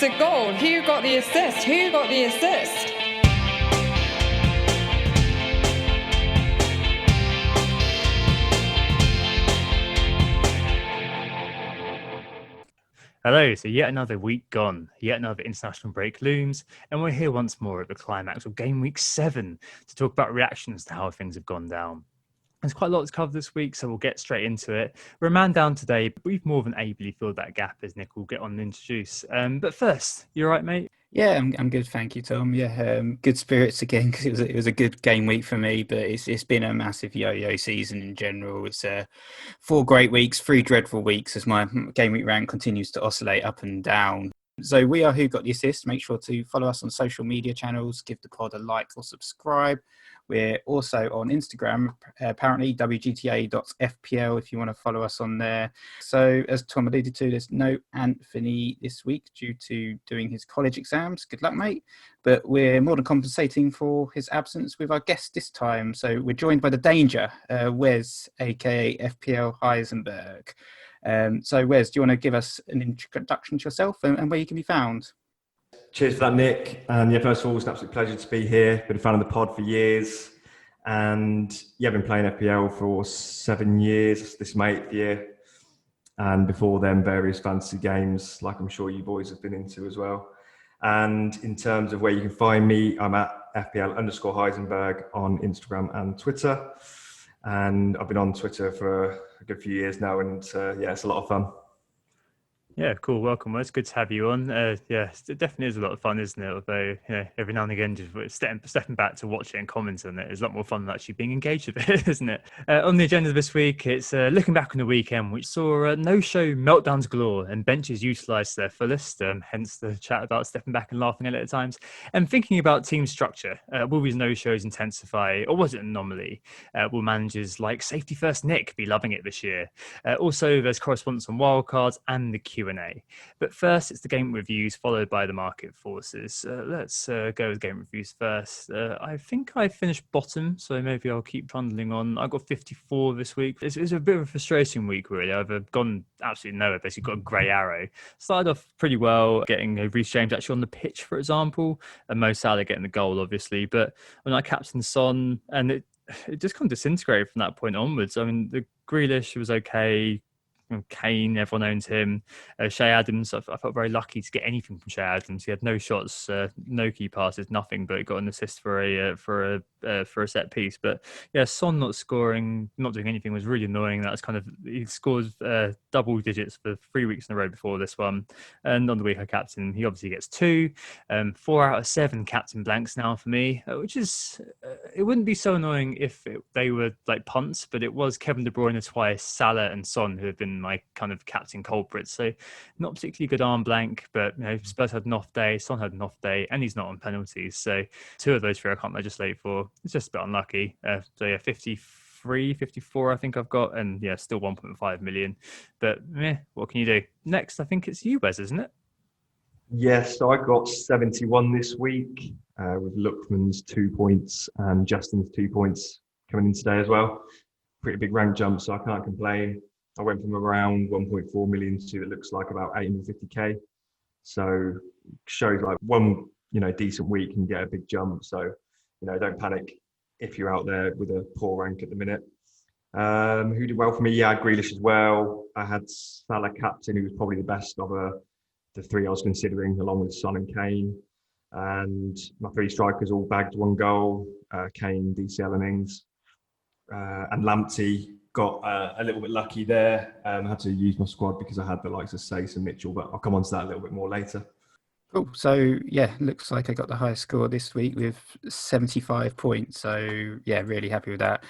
a goal. Who got the assist? Who got the assist? Hello, so yet another week gone, yet another international break looms, and we're here once more at the climax of game week 7 to talk about reactions to how things have gone down. There's quite a lot to cover this week, so we'll get straight into it. We're a man down today, but we've more than ably filled that gap, as Nick will get on and introduce. But first, you all right, mate? Yeah, I'm good, thank you, Tom. Yeah, good spirits again because it was a good game week for me, but it's been a massive yo-yo season in general. It's 4 great weeks, 3 dreadful weeks as my game week rank continues to oscillate up and down. So we are Who Got the Assist. Make sure to follow us on social media channels, give the pod a like or subscribe. We're also on Instagram, apparently WGTA.FPL if you want to follow us on there. So as Tom alluded to, there's no Anthony this week due to doing his college exams. Good luck, mate. But we're more than compensating for his absence with our guest this time. So we're joined by the Danger, Wes, aka FPL Heisenberg. So Wes, do you want to give us an introduction to yourself and where you can be found? Cheers for that, Nick. And yeah, first of all, it's an absolute pleasure to be here. Been a fan of the pod for years. And yeah, I've been playing FPL for 7 years. This is my 8th year. And before then, various fantasy games, like I'm sure you boys have been into as well. And in terms of where you can find me, I'm at FPL_Heisenberg on Instagram and Twitter. And I've been on Twitter for a good few years now. And yeah, it's a lot of fun. Yeah, cool. Welcome. Well, it's good to have you on. Yeah, it definitely is a lot of fun, isn't it? Although, every now and again, just stepping back to watch it and comment on it is a lot more fun than actually being engaged with it, isn't it? On the agenda this week, it's looking back on the weekend, which saw no-show meltdowns galore and benches utilised to their fullest, hence the chat about stepping back and laughing at it at times, and thinking about team structure. Will these no-shows intensify, or was it an anomaly? Will managers like Safety First Nick be loving it this year? Also, there's correspondence on wildcards and the Q&A. But first, it's the game reviews followed by the market forces. Let's go with game reviews first. I think I finished bottom, so maybe I'll keep trundling on. I got 54 this week. It's a bit of a frustrating week, really. I've gone absolutely nowhere. Basically, got a grey arrow. Started off pretty well, getting Reece James actually on the pitch, for example, and Mo Salah getting the goal, obviously. But when I captained Son, and it just kind of disintegrated from that point onwards. I mean, the Grealish was okay. Kane, everyone owns him. Shea Adams, I felt very lucky to get anything from Shea Adams. He had no shots, no key passes, nothing, but he got an assist for a set piece. But yeah, Son not scoring, not doing anything was really annoying. That was kind of, he scored double digits for 3 weeks in a row before this one. And on the week I captain, he obviously gets 2. 4 out of 7 captain blanks now for me, which is, it wouldn't be so annoying if they were like punts, but it was Kevin De Bruyne twice, Salah and Son who have been my kind of captain culprits. So not particularly good arm blank, but Spurs had an off day, Son had an off day, and he's not on penalties. So 2 of those 3 I can't legislate for. It's just a bit unlucky. So yeah, 53, 54 I think I've got, and yeah, still 1.5 million. But what can you do? Next, I think it's you, Wes, isn't it? Yes, so I got 71 this week with Lookman's 2 points and Justin's 2 points coming in today as well. Pretty big rank jump, so I can't complain. I went from around 1.4 million to it looks like about 850k. So shows like one, decent week can get a big jump. So, don't panic if you're out there with a poor rank at the minute. Who did well for me? Yeah, I had Grealish as well. I had Salah captain, who was probably the best of the 3 I was considering, along with Son and Kane. And my 3 strikers all bagged 1 goal. Kane, DCL and Ings. And Lamptey got a little bit lucky there. I had to use my squad because I had the likes of Sace and Mitchell, but I'll come on to that a little bit more later. Cool. So, yeah, looks like I got the highest score this week with 75 points. So, yeah, really happy with that.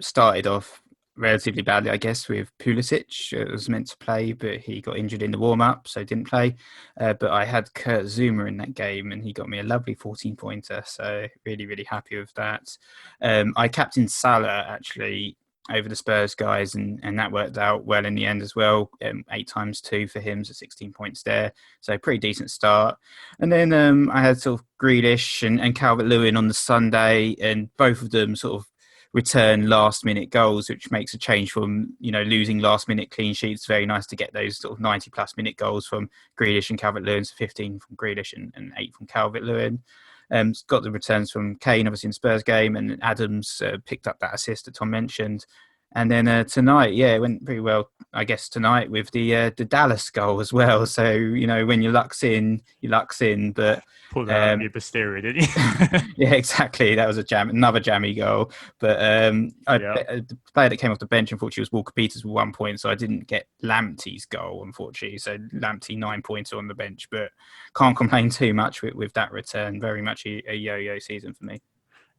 Started off relatively badly, I guess, with Pulisic. It was meant to play, but he got injured in the warm-up, so didn't play. But I had Kurt Zuma in that game, and he got me a lovely 14-pointer. So, really, really happy with that. I captained Salah, actually, over the Spurs guys, and that worked out well in the end as well. 8 times 2 for him, so 16 points there. So pretty decent start. And then I had sort of Grealish and Calvert-Lewin on the Sunday, and both of them sort of return last minute goals, which makes a change from, losing last minute clean sheets. Very nice to get those sort of 90 plus minute goals from Grealish and Calvert-Lewin, so 15 from Grealish and 8 from Calvert-Lewin. Got the returns from Kane, obviously in the Spurs game, and Adams picked up that assist that Tom mentioned. And then tonight, it went pretty well, I guess, tonight with the Dallas goal as well. So, when your luck's in, but... Pulled that out of your posterior, didn't you? Yeah, exactly. That was another jammy goal. But the player that came off the bench, unfortunately, was Walker Peters with 1 point. So I didn't get Lamptey's goal, unfortunately. So Lamptey 9 points on the bench, but can't complain too much with that return. Very much a yo-yo season for me.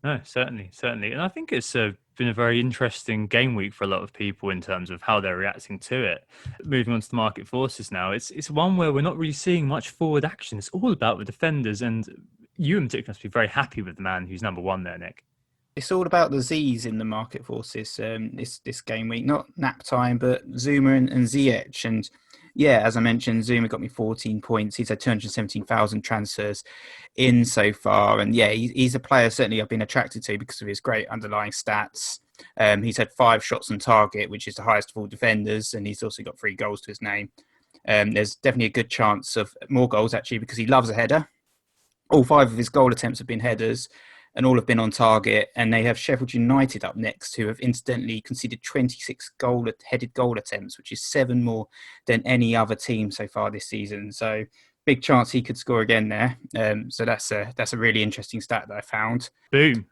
No, certainly. And I think it's been a very interesting game week for a lot of people in terms of how they're reacting to it. Moving on to the market forces now, it's one where we're not really seeing much forward action. It's all about the defenders, and you in particular must be very happy with the man who's number one there, Nick. It's all about the Z's in the market forces this game week. Not nap time, but Zuma and Ziyech. And yeah, as I mentioned, Zuma got me 14 points. He's had 217,000 transfers in so far. And yeah, he's a player certainly I've been attracted to because of his great underlying stats. He's had 5 shots on target, which is the highest of all defenders. And he's also got 3 goals to his name. There's definitely a good chance of more goals, actually, because he loves a header. All 5 of his goal attempts have been headers, and all have been on target. And they have Sheffield United up next, who have incidentally conceded 26 headed goal attempts, which is 7 more than any other team so far this season. So big chance he could score again there. So that's a really interesting stat that I found. Boom.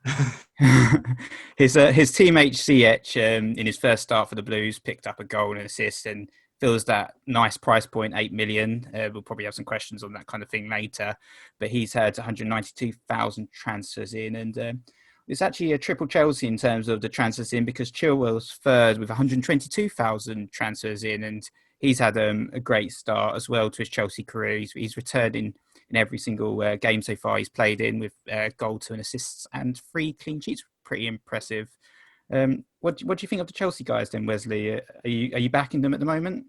His teammate Ziyech in his first start for the Blues picked up a goal and assist and feels that nice price point, 8 million. We'll probably have some questions on that kind of thing later. But he's had 192,000 transfers in. And it's actually a triple Chelsea in terms of the transfers in, because Chilwell's third with 122,000 transfers in. And he's had a great start as well to his Chelsea career. He's returned in every single game so far he's played in, with goal, 2 assists and 3 clean sheets. Pretty impressive. What do you think of the Chelsea guys then, Wesley? Are you backing them at the moment?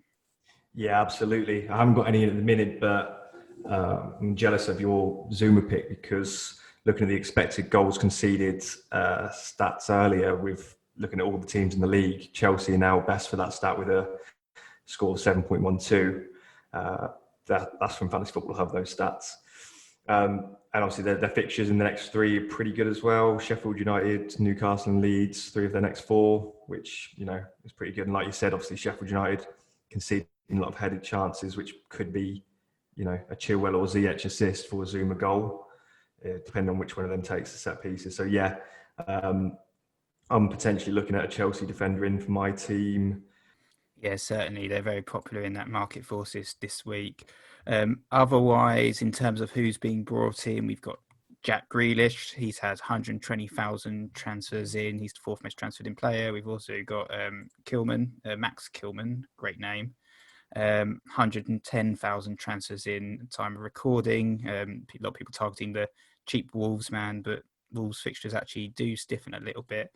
Yeah, absolutely. I haven't got any at the minute, but I'm jealous of your Zuma pick, because looking at the expected goals conceded stats earlier, with looking at all the teams in the league, Chelsea are now best for that stat with a score of 7.12. That's from Fantasy Football Hub, those stats. And obviously their fixtures in the next 3 are pretty good as well. Sheffield United, Newcastle and Leeds, 3 of their next 4, which, is pretty good. And like you said, obviously Sheffield United conceding a lot of headed chances, which could be, a Chilwell or Ziyech assist for a Zuma goal, depending on which one of them takes the set pieces. So yeah, I'm potentially looking at a Chelsea defender in for my team. Yeah, certainly. They're very popular in that market forces this week. Otherwise, in terms of who's being brought in, we've got Jack Grealish. He's had 120,000 transfers in. He's the 4th most transferred in player. We've also got Max Kilman, great name. 110,000 transfers in time of recording. A lot of people targeting the cheap Wolves man, but Wolves fixtures actually do stiffen a little bit.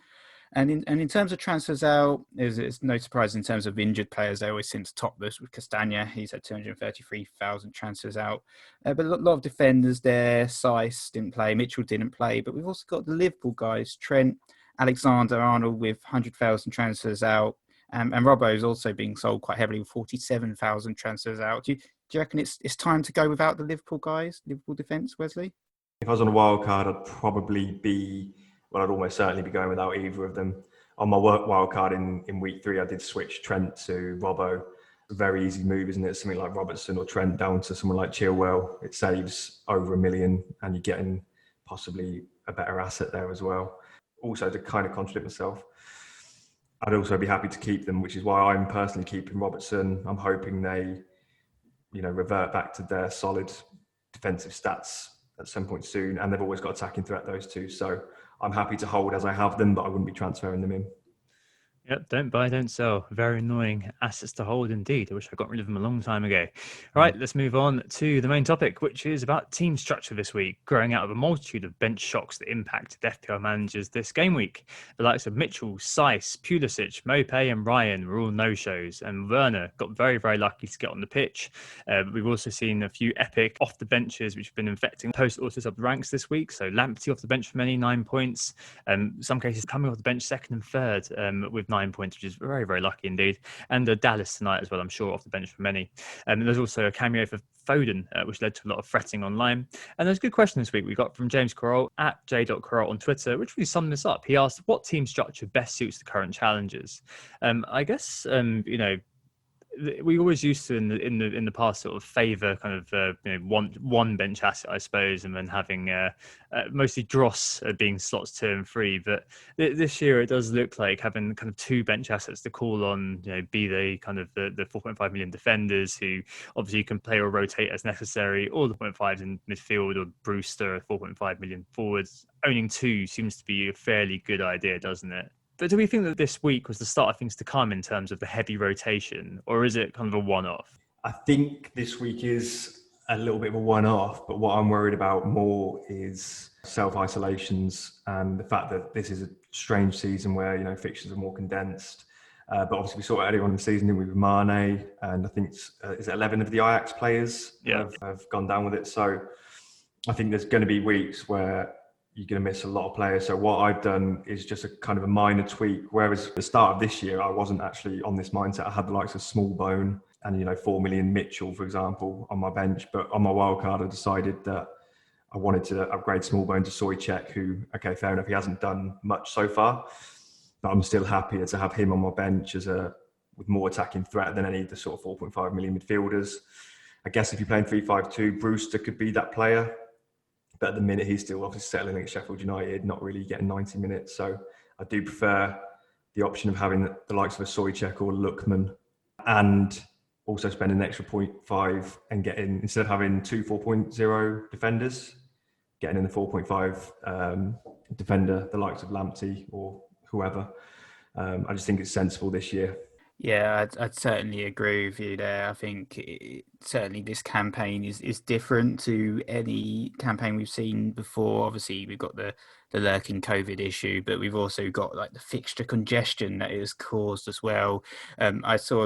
And in terms of transfers out, there's no surprise in terms of injured players. They always seem to top this with Castagna. He's had 233,000 transfers out. But a lot of defenders there. Saiss didn't play. Mitchell didn't play. But we've also got the Liverpool guys. Trent, Alexander-Arnold with 100,000 transfers out. And Robbo is also being sold quite heavily with 47,000 transfers out. Do you reckon it's time to go without the Liverpool guys, Liverpool defence, Wesley? If I was on a wild card, I'd almost certainly be going without either of them. On my wild card in week 3, I did switch Trent to Robbo. A very easy move, isn't it? Something like Robertson or Trent down to someone like Chilwell. It saves over $1 million, and you're getting possibly a better asset there as well. Also, to kind of contradict myself, I'd also be happy to keep them, which is why I'm personally keeping Robertson. I'm hoping they, revert back to their solid defensive stats at some point soon, and they've always got attacking threat, those two. So I'm happy to hold as I have them, but I wouldn't be transferring them in. Yep, don't buy, don't sell. Very annoying assets to hold indeed. I wish I got rid of them a long time ago. All right, let's move on to the main topic, which is about team structure this week, growing out of a multitude of bench shocks that impacted FPL managers this game week. The likes of Mitchell, Seiss, Pulisic, Mopé and Ryan were all no-shows, and Werner got very, very lucky to get on the pitch. We've also seen a few epic off the benches, which have been infecting post-auto sub ranks this week. So Lamptey off the bench for many, 9 points. Some cases coming off the bench second and third with 9 points, which is very, very lucky indeed. And Dallas tonight as well, I'm sure, off the bench for many. There's also a cameo for Foden, which led to a lot of fretting online. And there's a good question this week we got from James Corral at j.corral on Twitter, which really summed this up. He asked, what team structure best suits the current challenges? I guess, we always used to in the past sort of favour kind of one bench asset, I suppose, and then having mostly dross being slots 2 and 3. But this year it does look like having kind of 2 bench assets to call on, be they kind of the 4.5 million defenders who obviously can play or rotate as necessary, or the 0.5s in midfield, or Brewster, 4.5 million forwards. Owning 2 seems to be a fairly good idea, doesn't it? But do we think that this week was the start of things to come in terms of the heavy rotation, or is it kind of a one-off? I think this week is a little bit of a one-off, but what I'm worried about more is self-isolations and the fact that this is a strange season where, fixtures are more condensed. But obviously we saw it earlier on in the season, didn't we, with Mane, and I think is it 11 of the Ajax players have gone down with it. So I think there's going to be weeks where you're going to miss a lot of players. So what I've done is just a kind of a minor tweak. Whereas at the start of this year, I wasn't actually on this mindset. I had the likes of Smallbone and 4 million Mitchell, for example, on my bench. But on my wildcard, I decided that I wanted to upgrade Smallbone to Soychek, who, okay, fair enough, he hasn't done much so far. But I'm still happier to have him on my bench with more attacking threat than any of the sort of 4.5 million midfielders. I guess if you're playing 3-5-2, Brewster could be that player. But at the minute, he's still obviously settling at Sheffield United, not really getting 90 minutes. So I do prefer the option of having the likes of a Soychek or Lookman, and also spending an extra 0.5 and getting, instead of having 2 4.0 defenders, getting in the 4.5 defender, the likes of Lamptey or whoever. I just think it's sensible this year. Yeah, I'd certainly agree with you there. I think certainly this campaign is different to any campaign we've seen before. Obviously, we've got the lurking COVID issue, but we've also got like the fixture congestion that it has caused as well. I saw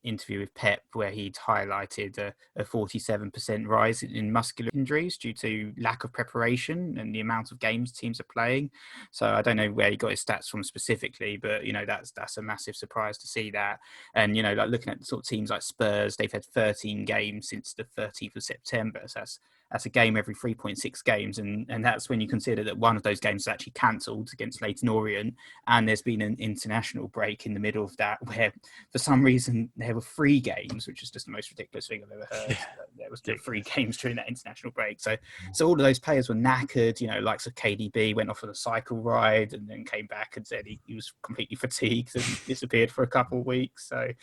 interview with Pep where he'd highlighted a 47% rise in muscular injuries due to lack of preparation and the amount of games teams are playing. So I don't know where he got his stats from specifically, but that's a massive surprise to see that. And looking at sort of teams like Spurs, they've had 13 games since the 13th of September. So that's a game every 3.6 games, and that's when you consider that one of those games is actually cancelled against Leyton Orient, and there's been an international break in the middle of that where for some reason there were 3 games, which is just the most ridiculous thing I've ever heard. There was 3 games during that international break, so all of those players were knackered. Likes of KDB went off on a cycle ride and then came back and said he was completely fatigued and disappeared for a couple of weeks. So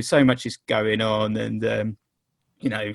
so much is going on, and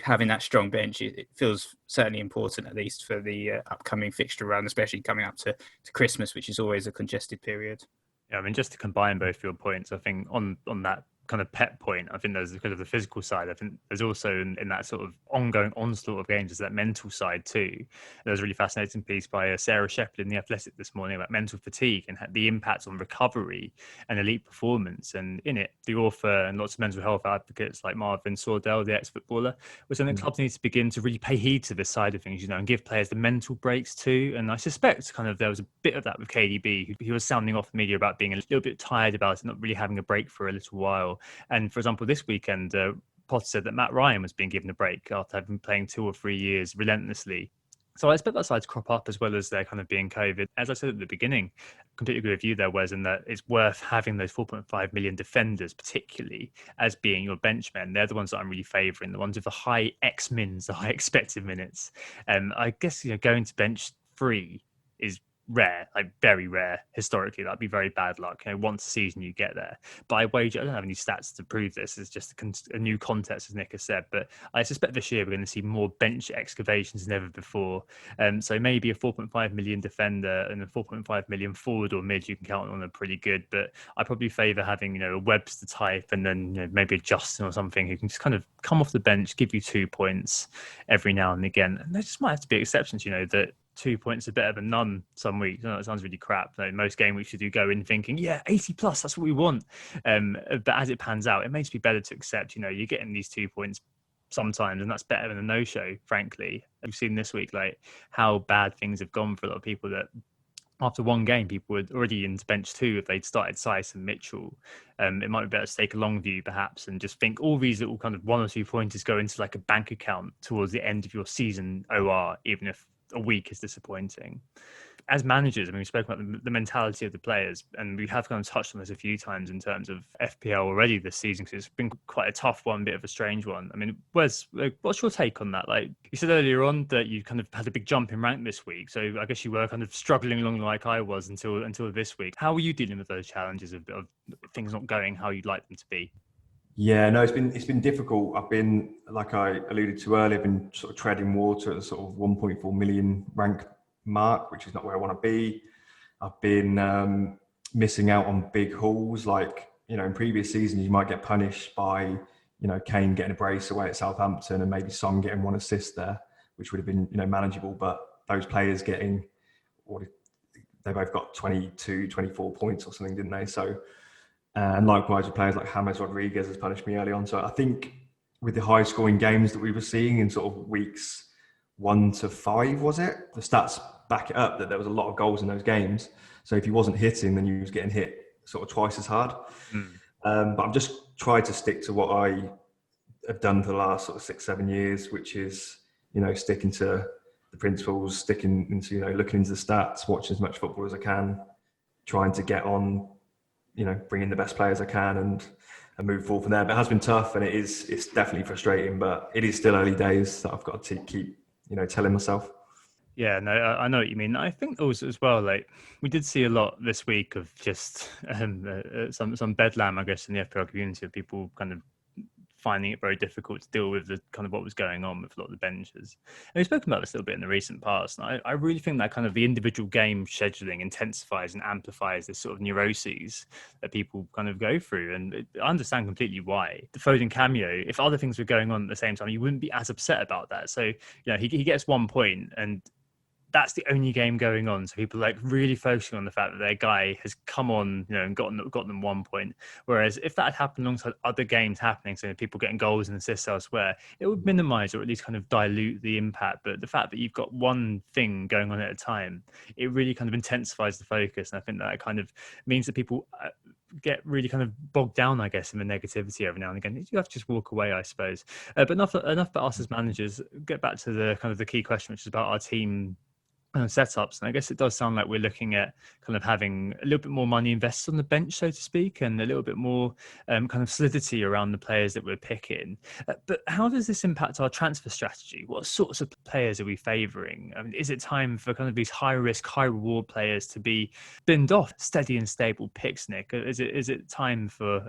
having that strong bench, it feels certainly important, at least for the upcoming fixture run, especially coming up to Christmas, which is always a congested period. Yeah, I mean, just to combine both your points, I think on that kind of Pep point, I think there's kind of the physical side. I think there's also in that sort of ongoing onslaught of games, there's that mental side too. There's a really fascinating piece by Sarah Shepard in The Athletic this morning about mental fatigue and the impact on recovery and elite performance. And in it, the author and lots of mental health advocates like Marvin Sordell, the ex-footballer, was saying that clubs need to begin to really pay heed to this side of things, and give players the mental breaks too. And I suspect kind of there was a bit of that with KDB. He was sounding off the media about being a little bit tired about it, not really having a break for a little while. And for example, this weekend, Potter said that Matt Ryan was being given a break after having been playing 2 or 3 years relentlessly. So I expect that side to crop up, as well as there kind of being COVID. As I said at the beginning, completely agree with you there, Wes, in that it's worth having those 4.5 million defenders, particularly as being your benchmen. They're the ones that I'm really favouring, the ones with the high X-mins, the high expected minutes. I guess, going to bench 3 is rare, like very rare historically. That'd be very bad luck. Once a season you get there. But I wager, I don't have any stats to prove this. It's just a new context, as Nick has said. But I suspect this year we're going to see more bench excavations than ever before. So maybe a 4.5 million defender and a 4.5 million forward or mid you can count on are pretty good. But I probably favour having, a Webster type and then maybe a Justin or something who can just kind of come off the bench, give you 2 points every now and again. And there just might have to be exceptions, that 2 points are better than none some weeks. I know it sounds really crap. Most game weeks you do go in thinking, 80 plus, that's what we want. But as it pans out, it may just be better to accept, you're getting these 2 points sometimes, and that's better than a no-show, frankly. We've seen this week, how bad things have gone for a lot of people that after one game, people were already into bench 2 if they'd started Sice and Mitchell. It might be better to take a long view, perhaps, and just think all these little kind of 1 or 2 pointers go into a bank account towards the end of your season OR, even if a week is disappointing. As managers, we spoke about the mentality of the players, and we have kind of touched on this a few times in terms of FPL already this season, because it's been quite a tough one, bit of a strange one. What's your take on that? You said earlier on that you kind of had a big jump in rank this week, so I guess you were kind of struggling along like I was until this week. How were you dealing with those challenges of things not going how you'd like them to be? Yeah, no, it's been difficult. I've been, like I alluded to earlier, I've been sort of treading water at the sort of 1.4 million rank mark, which is not where I want to be. I've been missing out on big hauls. In previous seasons, you might get punished by, Kane getting a brace away at Southampton and maybe Son getting 1 assist there, which would have been, manageable. But those players getting, they both got 22, 24 points or something, didn't they? So, and likewise with players like James Rodriguez has punished me early on. So I think with the high scoring games that we were seeing in sort of weeks 1 to 5, was it? The stats back it up that there was a lot of goals in those games. So if he wasn't hitting, then he was getting hit sort of twice as hard. But I've just tried to stick to what I have done for the last sort of 6-7 years, which is, sticking to the principles, sticking into, looking into the stats, watching as much football as I can, trying to get on, bring in the best players I can and move forward from there. But it has been tough, and it's definitely frustrating, but it is still early days that I've got to keep, telling myself. Yeah, no, I know what you mean. I think also as well, we did see a lot this week of just some bedlam, I guess, in the FPL community of people kind of finding it very difficult to deal with the kind of what was going on with a lot of the benches. And we've spoken about this a little bit in the recent past. And I really think that kind of the individual game scheduling intensifies and amplifies this sort of neuroses that people kind of go through. And I understand completely why. The Foden cameo, if other things were going on at the same time, you wouldn't be as upset about that. So, he gets 1 point and that's the only game going on. So people really focusing on the fact that their guy has come on, and got them 1 point. Whereas if that had happened alongside other games happening, so people getting goals and assists elsewhere, it would minimize or at least kind of dilute the impact. But the fact that you've got one thing going on at a time, it really kind of intensifies the focus. And I think that kind of means that people get really kind of bogged down, I guess, in the negativity every now and again. You have to just walk away, I suppose. But enough about us as managers. Get back to the kind of the key question, which is about our team setups. And I guess it does sound like we're looking at kind of having a little bit more money invested on the bench, so to speak, and a little bit more kind of solidity around the players that we're picking. But how does this impact our transfer strategy? What sorts of players are we favouring? Is it time for kind of these high risk, high reward players to be binned off steady and stable picks, Nick? Is it time for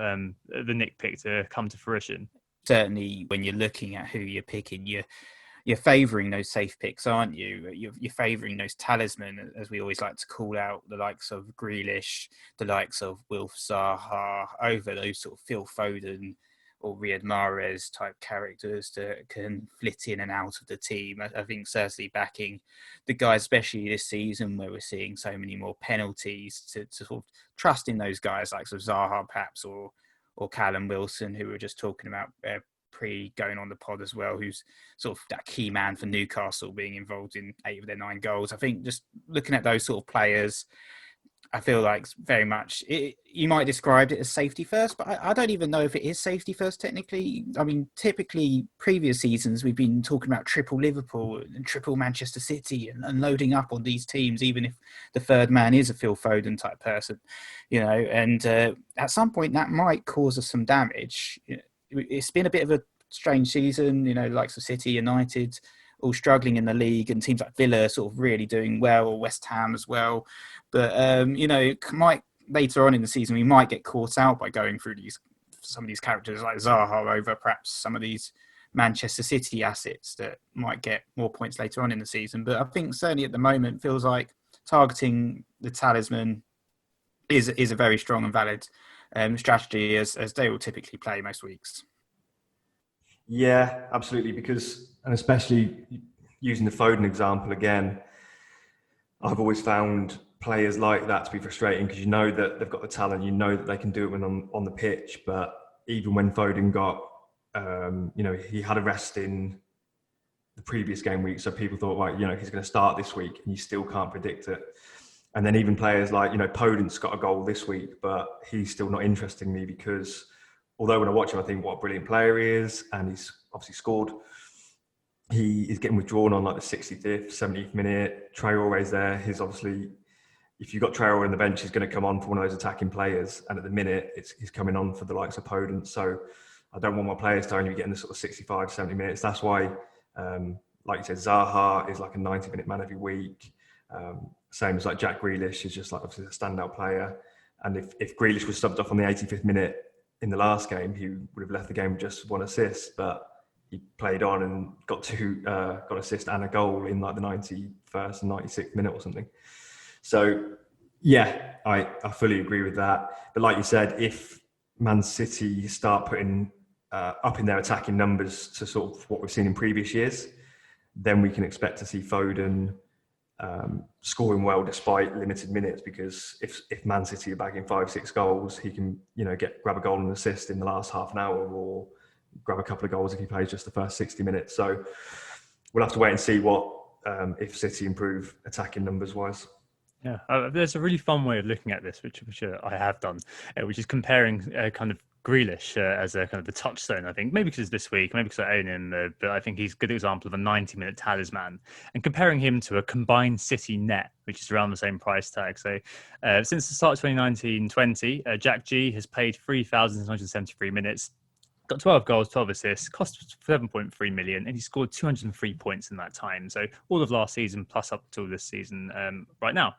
the Nick pick to come to fruition? Certainly, when you're looking at who you're picking, you're favouring those safe picks, aren't you? You're favouring those talisman, as we always like to call out, the likes of Grealish, the likes of Wilf Zaha, over those sort of Phil Foden or Riyad Mahrez type characters that can flit in and out of the team. I think certainly backing the guys, especially this season where we're seeing so many more penalties, to sort of trust in those guys like sort of Zaha perhaps or Callum Wilson, who we were just talking about going on the pod as well, who's sort of that key man for Newcastle, being involved in 8 of their 9 goals. I think just looking at those sort of players, I feel like very much you might describe it as safety first, but I don't even know if it is safety first technically. Typically previous seasons we've been talking about triple Liverpool and triple Manchester City and loading up on these teams, even if the third man is a Phil Foden type person, and at some point that might cause us some damage. It's been a bit of a strange season, likes of City, United, all struggling in the league, and teams like Villa sort of really doing well, or West Ham as well. But might later on in the season we might get caught out by going through some of these characters like Zaha over perhaps some of these Manchester City assets that might get more points later on in the season. But I think certainly at the moment feels like targeting the talisman is a very strong and valid strategy as they will typically play most weeks. Yeah, absolutely. Because, and especially using the Foden example again, I've always found players like that to be frustrating because you know that they've got the talent, you know that they can do it when on the pitch. But even when Foden got, he had a rest in the previous game week, so people thought, right, he's going to start this week, and you still can't predict it. And then even players like, Podence got a goal this week, but he's still not interesting me because although when I watch him, I think what a brilliant player he is, and he's obviously scored. He is getting withdrawn on like the 65th, 70th minute. Traore's there. He's obviously, if you've got Traore on the bench, he's going to come on for one of those attacking players. And at the minute, he's coming on for the likes of Podence. So I don't want my players to only be getting the sort of 65, 70 minutes. That's why, like you said, Zaha is like a 90-minute man every week. Same as like Jack Grealish is just like obviously a standout player. And if Grealish was subbed off on the 85th minute in the last game, he would have left the game with just one assist. But he played on and got assist and a goal in like the 91st and 96th minute or something. So yeah, I fully agree with that. But like you said, if Man City start putting up in their attacking numbers to sort of what we've seen in previous years, then we can expect to see Foden scoring well despite limited minutes, because if Man City are bagging 5-6 goals, he can grab a goal and assist in the last half an hour, or grab a couple of goals if he plays just the first 60 minutes. So we'll have to wait and see what if City improve attacking numbers wise. Yeah, there's a really fun way of looking at this, which I have done, which is comparing kind of Grealish as a kind of the touchstone. I think maybe because it's this week, maybe because I own him, but I think he's a good example of a 90-minute talisman, and comparing him to a combined City net, which is around the same price tag. So since the start of 2019-20, Jack G has played 3,173 minutes, got 12 goals, 12 assists, cost 7.3 million, and he scored 203 points in that time. So all of last season plus up till this season right now.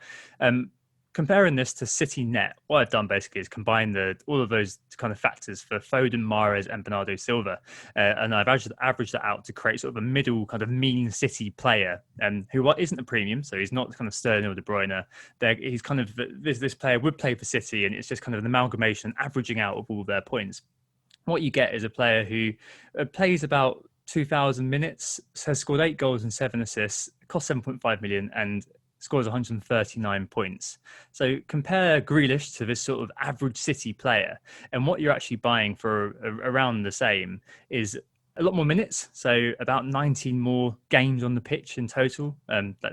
Comparing this to City net, what I've done basically is combine all of those kind of factors for Foden, Mahrez, and Bernardo Silva, and I've averaged that out to create sort of a middle kind of mean City player, who isn't a premium, so he's not kind of Sterling or De Bruyne. He's kind of this player would play for City, and it's just kind of an amalgamation, averaging out of all their points. What you get is a player who plays about 2,000 minutes, has scored 8 goals and 7 assists, cost 7.5 million, and scores 139 points. So compare Grealish to this sort of average City player, and what you're actually buying for around the same is a lot more minutes, so about 19 more games on the pitch in total.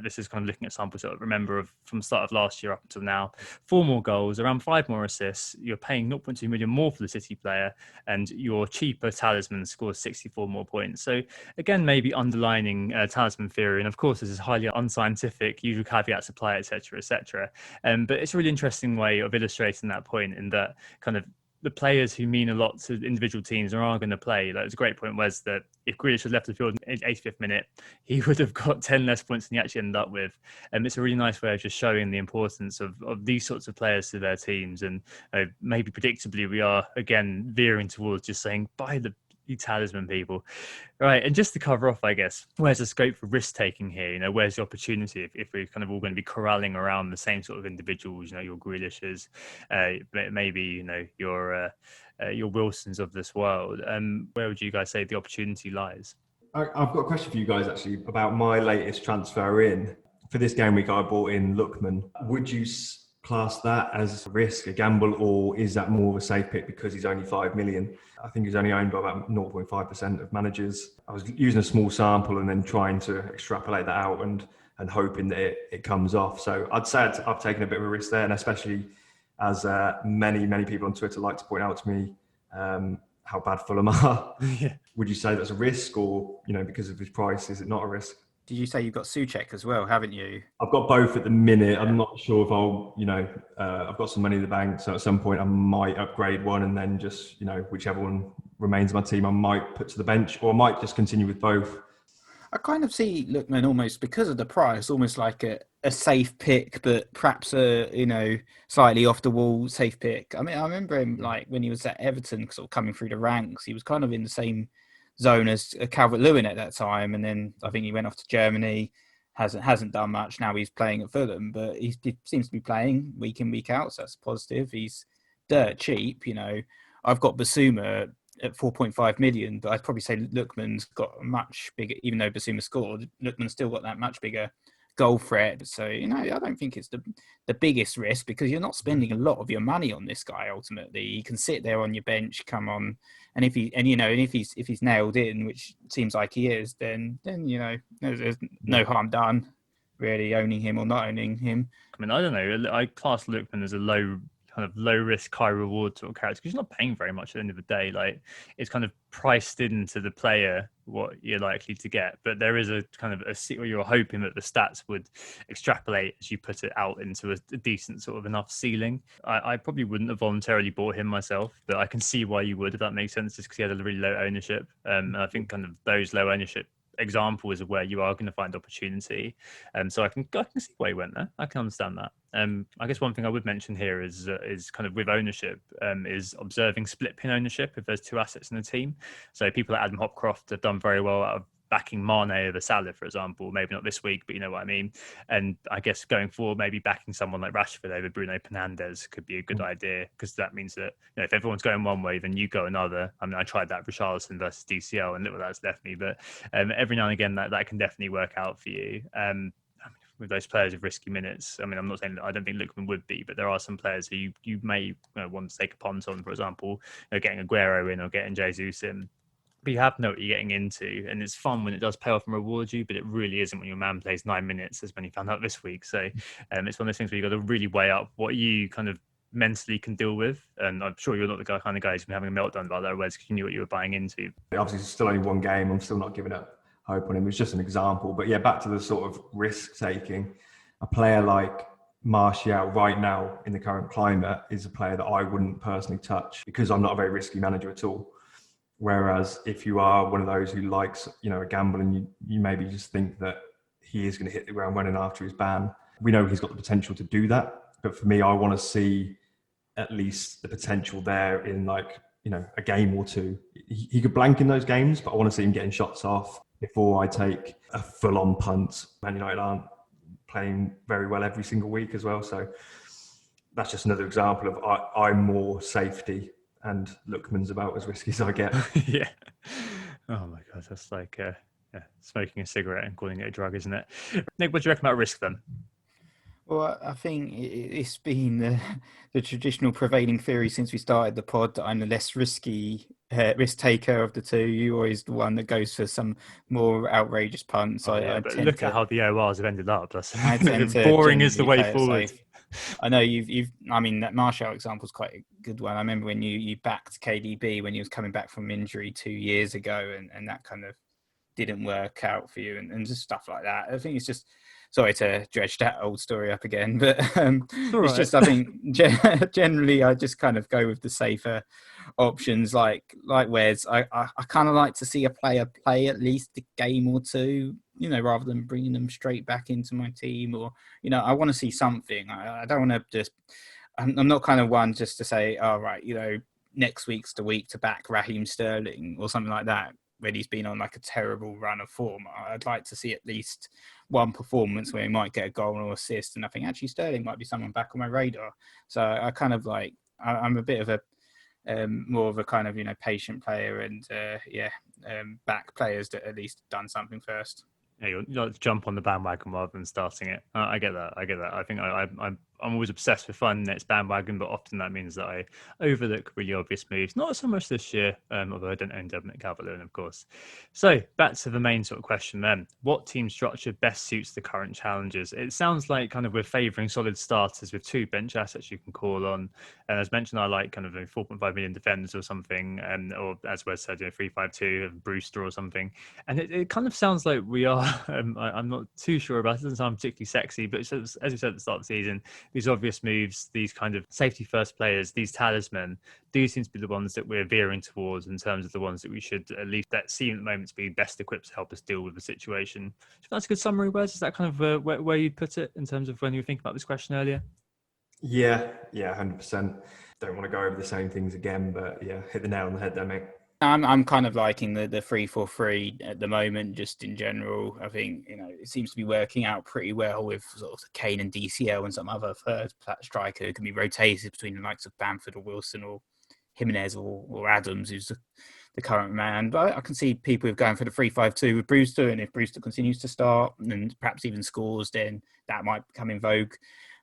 This is kind of looking at samples that I remember from the start of last year up until now. 4 more goals, around 5 more assists. You're paying 0.2 million more for the City player, and your cheaper talisman scores 64 more points. So again, maybe underlining talisman theory, and of course this is highly unscientific, usual caveats apply, etc., etc. But it's a really interesting way of illustrating that point, in that kind of the players who mean a lot to individual teams are going to play. Like, it's a great point, Wes, that if Grealish had left the field in the 85th minute, he would have got 10 less points than he actually ended up with. And it's a really nice way of just showing the importance of these sorts of players to their teams. And maybe predictably, we are, again, veering towards just saying, buy the talisman, people. Right, and just to cover off, I guess, where's the scope for risk-taking here? Where's the opportunity if we're kind of all going to be corralling around the same sort of individuals, your Grealishes, maybe, your Wilsons of this world. Where would you guys say the opportunity lies? I've got a question for you guys, actually, about my latest transfer in. For this game week, I bought in Lookman. Would you class that as a risk, a gamble, or is that more of a safe pick because he's only 5 million? I think he's only owned by about 0.5% of managers. I was using a small sample and then trying to extrapolate that out and hoping that it comes off. So I'd say I've taken a bit of a risk there, and especially as many people on Twitter like to point out to me how bad Fulham are. Yeah. Would you say that's a risk, or because of his price, is it not a risk? Did you say you've got Souček as well, haven't you? I've got both at the minute. I'm not sure if I'll, I've got some money in the bank. So at some point I might upgrade one, and then just, whichever one remains in my team, I might put to the bench, or I might just continue with both. I kind of see Lookman almost because of the price, almost like a safe pick, but perhaps slightly off the wall safe pick. I mean, I remember him like when he was at Everton, sort of coming through the ranks. He was kind of in the same zone as Calvert-Lewin at that time, and then I think he went off to Germany. Hasn't done much. Now he's playing at Fulham, but he seems to be playing week in, week out, so that's positive. He's dirt cheap. I've got Basuma at 4.5 million, but I'd probably say Lookman's got a much bigger, even though Basuma scored, Lookman's still got that much bigger goal threat. So, I don't think it's the biggest risk because you're not spending a lot of your money on this guy ultimately. He can sit there on your bench, come on, and if he's nailed in, which seems like he is, then there's no harm done really owning him or not owning him. I mean, I don't know. I class Lookman as a low risk, high reward sort of character because you're not paying very much at the end of the day. Like, it's kind of priced into the player what you're likely to get, but there is a kind of or you're hoping that the stats would extrapolate as you put it out into a decent sort of enough ceiling. I probably wouldn't have voluntarily bought him myself, but I can see why you would, if that makes sense, just because he had a really low ownership. And I think kind of those low ownership examples of where you are going to find opportunity, so I can see why he went there. I can understand that. I guess one thing I would mention here is kind of with ownership, is observing split pin ownership if there's two assets in the team. So people like Adam Hopcroft have done very well out of backing Mane over Salah, for example. Maybe not this week, but you know what I mean. And I guess going forward, maybe backing someone like Rashford over Bruno Fernandes could be a good idea, because that means that if everyone's going one way, then you go another. I mean, I tried that Richarlison versus DCL, and look what that's left me. But every now and again, that can definitely work out for you. With those players with risky minutes, I mean, I'm not saying that I don't think Lookman would be, but there are some players who you may want to take a punt on, for example, getting Aguero in or getting Jesus in. But you have to know what you're getting into, and it's fun when it does pay off and reward you, but it really isn't when your man plays 9 minutes, as many found out this week. So it's one of those things where you've got to really weigh up what you kind of mentally can deal with. And I'm sure you're not the kind of guy who's been having a meltdown about that, whereas you knew what you were buying into. Obviously, it's still only one game. I'm still not giving up hope on him. It's just an example. But yeah, back to the sort of risk taking. A player like Martial right now in the current climate is a player that I wouldn't personally touch because I'm not a very risky manager at all. Whereas if you are one of those who likes, a gamble, and you maybe just think that he is going to hit the ground running after his ban, we know he's got the potential to do that. But for me, I want to see at least the potential there in a game or two. He could blank in those games, but I want to see him getting shots off before I take a full-on punt. Man United aren't playing very well every single week as well. So that's just another example of I'm more safety, and Lookman's about as risky as I get. Yeah. Oh my God, that's like smoking a cigarette and calling it a drug, isn't it? Nick, what do you reckon about risk then? Well, I think it's been the traditional prevailing theory since we started the pod that I'm the less risky risk taker of the two. You're always the one that goes for some more outrageous punts. But look at how the ORs have ended up. That's to boring is the way forward. I know I mean, that Martial example is quite a good one. I remember when you backed KDB when he was coming back from injury 2 years ago, and that kind of didn't work out for you, and just stuff like that. I think it's just, sorry to dredge that old story up again, but it's just, I think generally I just kind of go with the safer options like Wes. I kind of like to see a player play at least a game or two, rather than bringing them straight back into my team, or, I want to see something. I don't want to just, I'm not kind of one just to say, all right, next week's the week to back Raheem Sterling or something like that, when he's been on like a terrible run of form. I'd like to see at least one performance where he might get a goal or assist, and I think actually Sterling might be someone back on my radar. So I kind of like, I'm a bit of a more of a kind of patient player, and back players that at least done something first. Yeah, you like to jump on the bandwagon rather than starting it. I get that. I think I'm always obsessed with finding the next bandwagon, but often that means that I overlook really obvious moves. Not so much this year, although I don't own Dominic Calvert-Lewin, of course. So back to the main sort of question then. What team structure best suits the current challenges? It sounds like kind of we're favouring solid starters with 2 bench assets you can call on. And as mentioned, I like kind of 4.5 million defenders or something, or as Wes said, 3-5-2 of Brewster or something. And it kind of sounds like we are, I'm not too sure about it. It doesn't sound particularly sexy, but as you said at the start of the season, these obvious moves, these kind of safety first players, these talisman, do seem to be the ones that we're veering towards in terms of the ones that we should at least that seem at the moment to be best equipped to help us deal with the situation. So that's a good summary, Wes. Is that kind of where you'd put it in terms of when you were thinking about this question earlier? Yeah, 100%. Don't want to go over the same things again, but yeah, hit the nail on the head there, mate. I'm kind of liking the 3-4-3 at the moment, just in general. I think, it seems to be working out pretty well with sort of Kane and DCL and some other third striker who can be rotated between the likes of Bamford or Wilson or Jimenez or Adams, who's the current man. But I can see people who are going for the 3-5-2 with Brewster, and if Brewster continues to start and perhaps even scores, then that might become in vogue.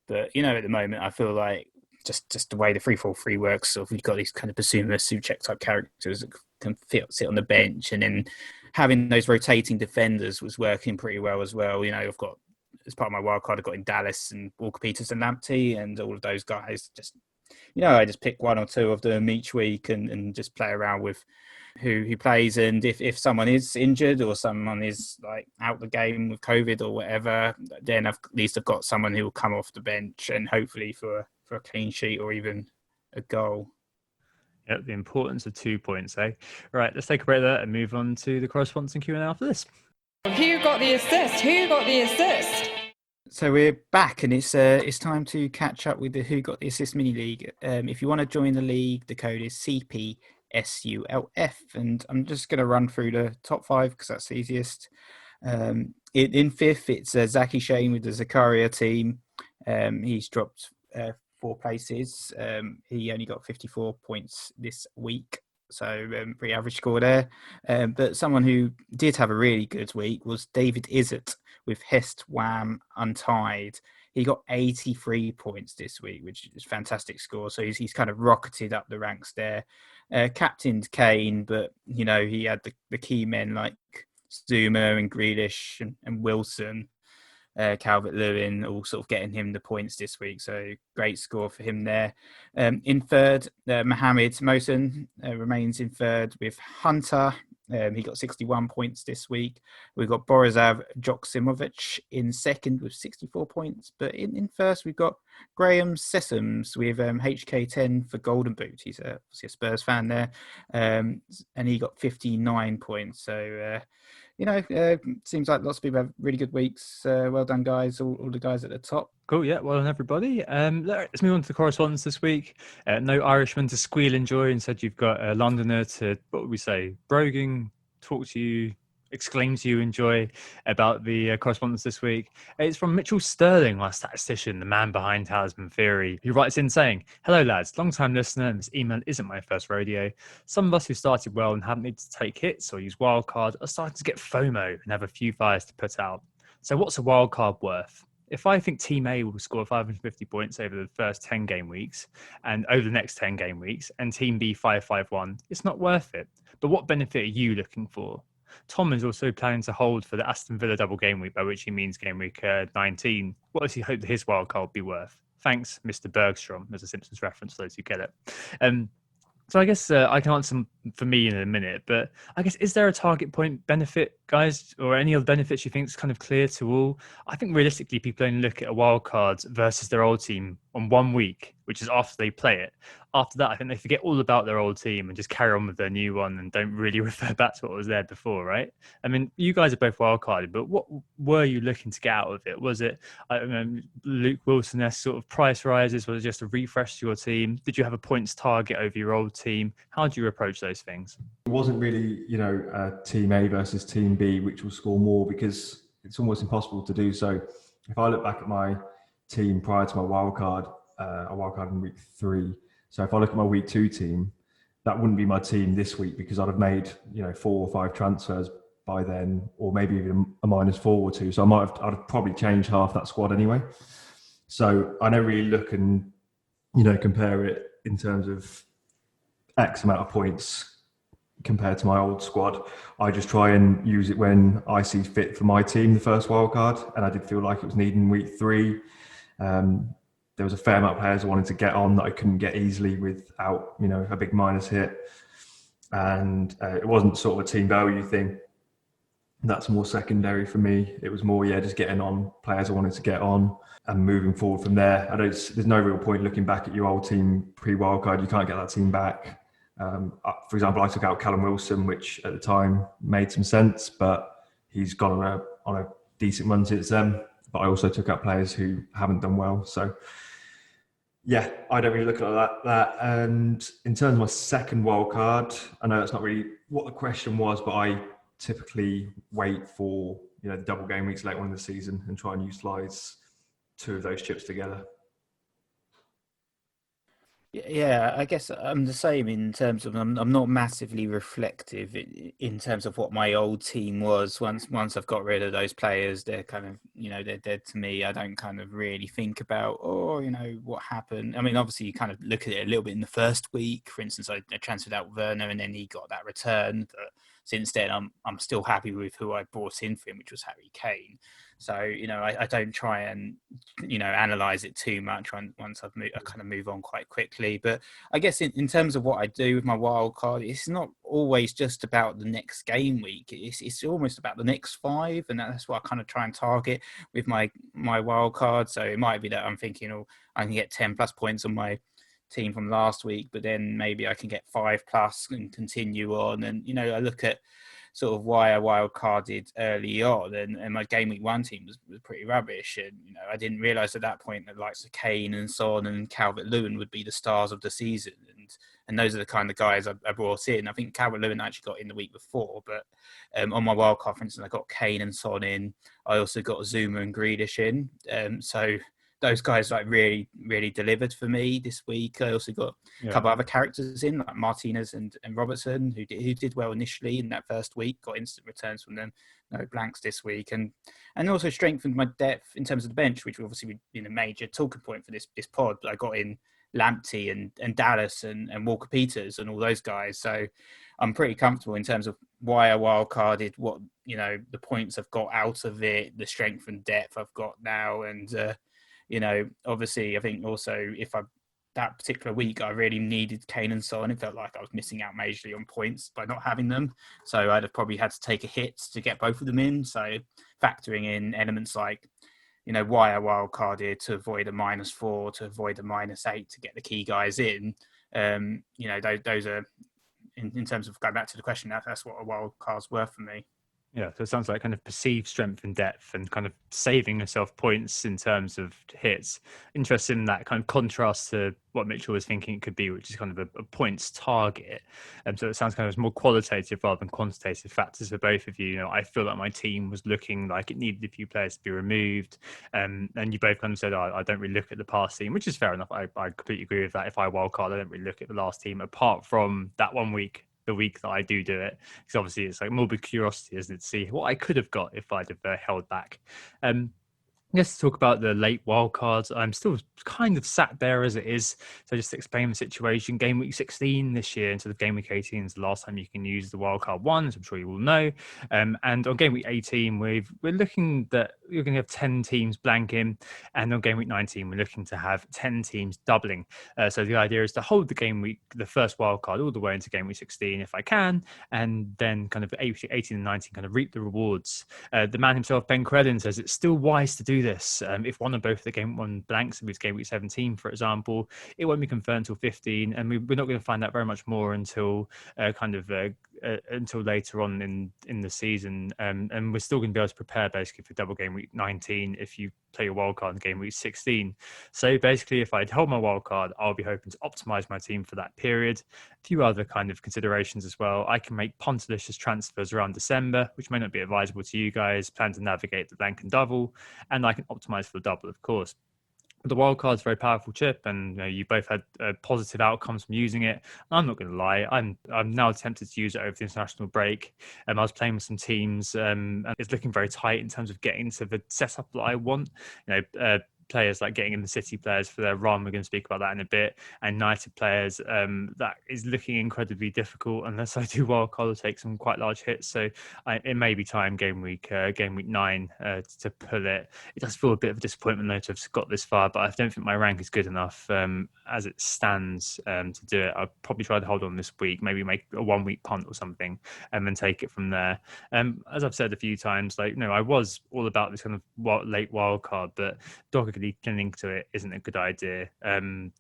But, at the moment, I feel like just the way the 3-4-3 works, so you've got these kind of Basuma, Souček type characters that can sit on the bench, and then having those rotating defenders was working pretty well as well. I've got, as part of my wild card, I've got in Dallas and Walker-Peters and Lamptey, and all of those guys just, I just pick one or two of them each week and just play around with who plays. And if someone is injured or someone is like out the game with COVID or whatever, then at least I've got someone who will come off the bench and hopefully for a clean sheet or even a goal. Yeah, the importance of 2 points, eh? Right, let's take a break there and move on to the correspondence and Q&A after this. Who got the assist? Who got the assist? So we're back, and it's time to catch up with the Who Got the Assist mini league. If you want to join the league, the code is cpsulf, and I'm just going to run through the top 5 because that's the easiest. In fifth, it's Zaki Shane with the Zakaria team. He's dropped 4 places. He only got 54 points this week, so pretty average score there. But someone who did have a really good week was David Izzet with Hest Wham Untied. He got 83 points this week, which is a fantastic score. So he's kind of rocketed up the ranks there. Captained Kane, but he had the key men like Zuma and Grealish and Wilson. Calvert-Lewin, all sort of getting him the points this week. So great score for him there. In third, Mohamed Mohsen remains in third with Hunter. He got 61 points this week. We've got Borisav Joksimovic in second with 64 points. But in first, we've got Graham Sessoms with HK10 for Golden Boot. He's obviously a Spurs fan there. And he got 59 points. So, seems like lots of people have really good weeks. Well done, guys. All the guys at the top. Cool, yeah, well done, everybody. Let's move on to the correspondence this week. No Irishman to squeal in joy. Instead, you've got a Londoner to, what would we say, broguing, talk to you, exclaim to you in joy about the correspondence this week. It's from Mitchell Sterling, our statistician, the man behind Talisman Theory, who writes in saying, "Hello lads, long-time listener, and this email isn't my first rodeo. Some of us who started well and haven't needed to take hits or use wildcard are starting to get FOMO and have a few fires to put out. So what's a wildcard worth? If I think Team A will score 550 points over the first 10 game weeks and over the next 10 game weeks, and Team B 551, it's not worth it. But what benefit are you looking for? Tom is also planning to hold for the Aston Villa double game week, by which he means game week 19. What does he hope that his wildcard will be worth? Thanks, Mr. Bergstrom." There's a Simpsons reference for those who get it. So I guess I can answer for me in a minute, but I guess, is there a target point benefit, guys, or any other benefits you think is kind of clear to all? I think realistically, people only look at a wild card versus their old team on 1 week, which is after they play it. After that, I think they forget all about their old team and just carry on with their new one and don't really refer back to what was there before, right? I mean, you guys are both wildcarded, but what were you looking to get out of it? Was it Luke Wilson-esque sort of price rises? Was it just a refresh to your team? Did you have a points target over your old team? How do you approach those things? It wasn't really, Team A versus Team B, which will score more, because it's almost impossible to do so. If I look back at my team prior to my wildcard, I wildcard in week 3. So if I look at my week 2 team, that wouldn't be my team this week, because I'd have made 4 or 5 transfers by then, or maybe even a -4 or 2. So I'd have probably changed half that squad anyway. So I don't really look and compare it in terms of X amount of points compared to my old squad. I just try and use it when I see fit for my team, the first wildcard, and I did feel like it was needed in week 3. There was a fair amount of players I wanted to get on that I couldn't get easily without, a big minus hit. And it wasn't sort of a team value thing. That's more secondary for me. It was more, just getting on players I wanted to get on and moving forward from there. There's no real point looking back at your old team pre-wildcard. You can't get that team back. For example, I took out Callum Wilson, which at the time made some sense, but he's gone on a decent run since then. But I also took out players who haven't done well. So yeah, I don't really look at that. And in terms of my second wildcard, I know that's not really what the question was, but I typically wait for the double game weeks later on in the season and try and utilise two of those chips together. Yeah, I guess I'm the same in terms of I'm not massively reflective in terms of what my old team was. Once I've got rid of those players, they're kind of they're dead to me. I don't kind of really think about what happened. I mean, obviously you kind of look at it a little bit in the first week. For instance, I transferred out Werner and then he got that return. But since then, I'm still happy with who I brought in for him, which was Harry Kane. So, I don't try and, analyze it too much once I kind of move on quite quickly. But I guess in terms of what I do with my wild card, it's not always just about the next game week. It's almost about the next 5. And that's what I kind of try and target with my wild card. So it might be that I'm thinking, I can get 10 plus points on my team from last week, but then maybe I can get 5 plus and continue on. And, I look at sort of why I wildcarded early on, and my game week 1 team was pretty rubbish. And I didn't realise at that point that likes of Kane and Son and Calvert-Lewin would be the stars of the season, and those are the kind of guys I brought in. I think Calvert-Lewin actually got in the week before, but on my wildcard, for instance, I got Kane and Son in. I also got Zuma and Grealish in. So those guys really, really delivered for me this week. I also got a couple other characters in, like Martinez and Robertson, who did well initially in that first week, got instant returns from them, no blanks this week, and also strengthened my depth in terms of the bench, which obviously been a major talking point for this pod. I got in Lamptey and Dallas and Walker Peters and all those guys. So I'm pretty comfortable in terms of why I wildcarded, what the points I've got out of it, the strength and depth I've got now, and obviously I think also that particular week I really needed Kane and Son. It felt like I was missing out majorly on points by not having them. So I'd have probably had to take a hit to get both of them in. So factoring in elements like, why I wildcarded to avoid a -4, to avoid a -8, to get the key guys in. Those are, in terms of going back to the question, that's what a wildcard's worth for me. Yeah, so it sounds like kind of perceived strength and depth and kind of saving yourself points in terms of hits. Interested in that kind of contrast to what Mitchell was thinking it could be, which is kind of a points target. So it sounds kind of more qualitative rather than quantitative factors for both of you. I feel like my team was looking like it needed a few players to be removed. And you both kind of said, I don't really look at the past team, which is fair enough. I completely agree with that. If I wildcard, I don't really look at the last team apart from that 1 week. The week that I do it, because obviously it's like morbid curiosity, isn't it, to see what I could have got if I'd have held back. Let's talk about the late wildcards. I'm still kind of sat there as it is. So just to explain the situation, game week 16 this year instead of game week 18 is the last time you can use the wildcard 1, as I'm sure you all know. And on game week 18, we're looking that you're going to have 10 teams blanking. And on game week 19, we're looking to have 10 teams doubling. So the idea is to hold the first wildcard all the way into game week 16 if I can, and then kind of 18 and 19 kind of reap the rewards. The man himself, Ben Crellin, says it's still wise to do this. If one or both of the game one blanks with game week 17, for example, it won't be confirmed until 15, and we're not going to find out very much more until until later on in the season, and we're still going to be able to prepare basically for double game week 19 if you play your wildcard in game week 16. So basically, if I hold my wildcard, I'll be hoping to optimize my team for that period. A few other kind of considerations as well. I can make puntylicious transfers around December, which may not be advisable to you guys. Plan to navigate the blank and double, and I can optimize for the double, of course. The wildcard's a very powerful chip, and you both had positive outcomes from using it. I'm not going to lie, I'm now tempted to use it over the international break. I was playing with some teams, and it's looking very tight in terms of getting to the setup that I want. players like getting in the City players for their run. We're going to speak about that in a bit. And United players, that is looking incredibly difficult unless I do wildcard or take some quite large hits. So it may be time game week 9 to pull it. It does feel a bit of a disappointment though to have got this far, but I don't think my rank is good enough as it stands to do it. I'll probably try to hold on this week, maybe make a 1 week punt or something, and then take it from there. As I've said a few times, I was all about this kind of late wild card, but doggedly clinging to it isn't a good idea. And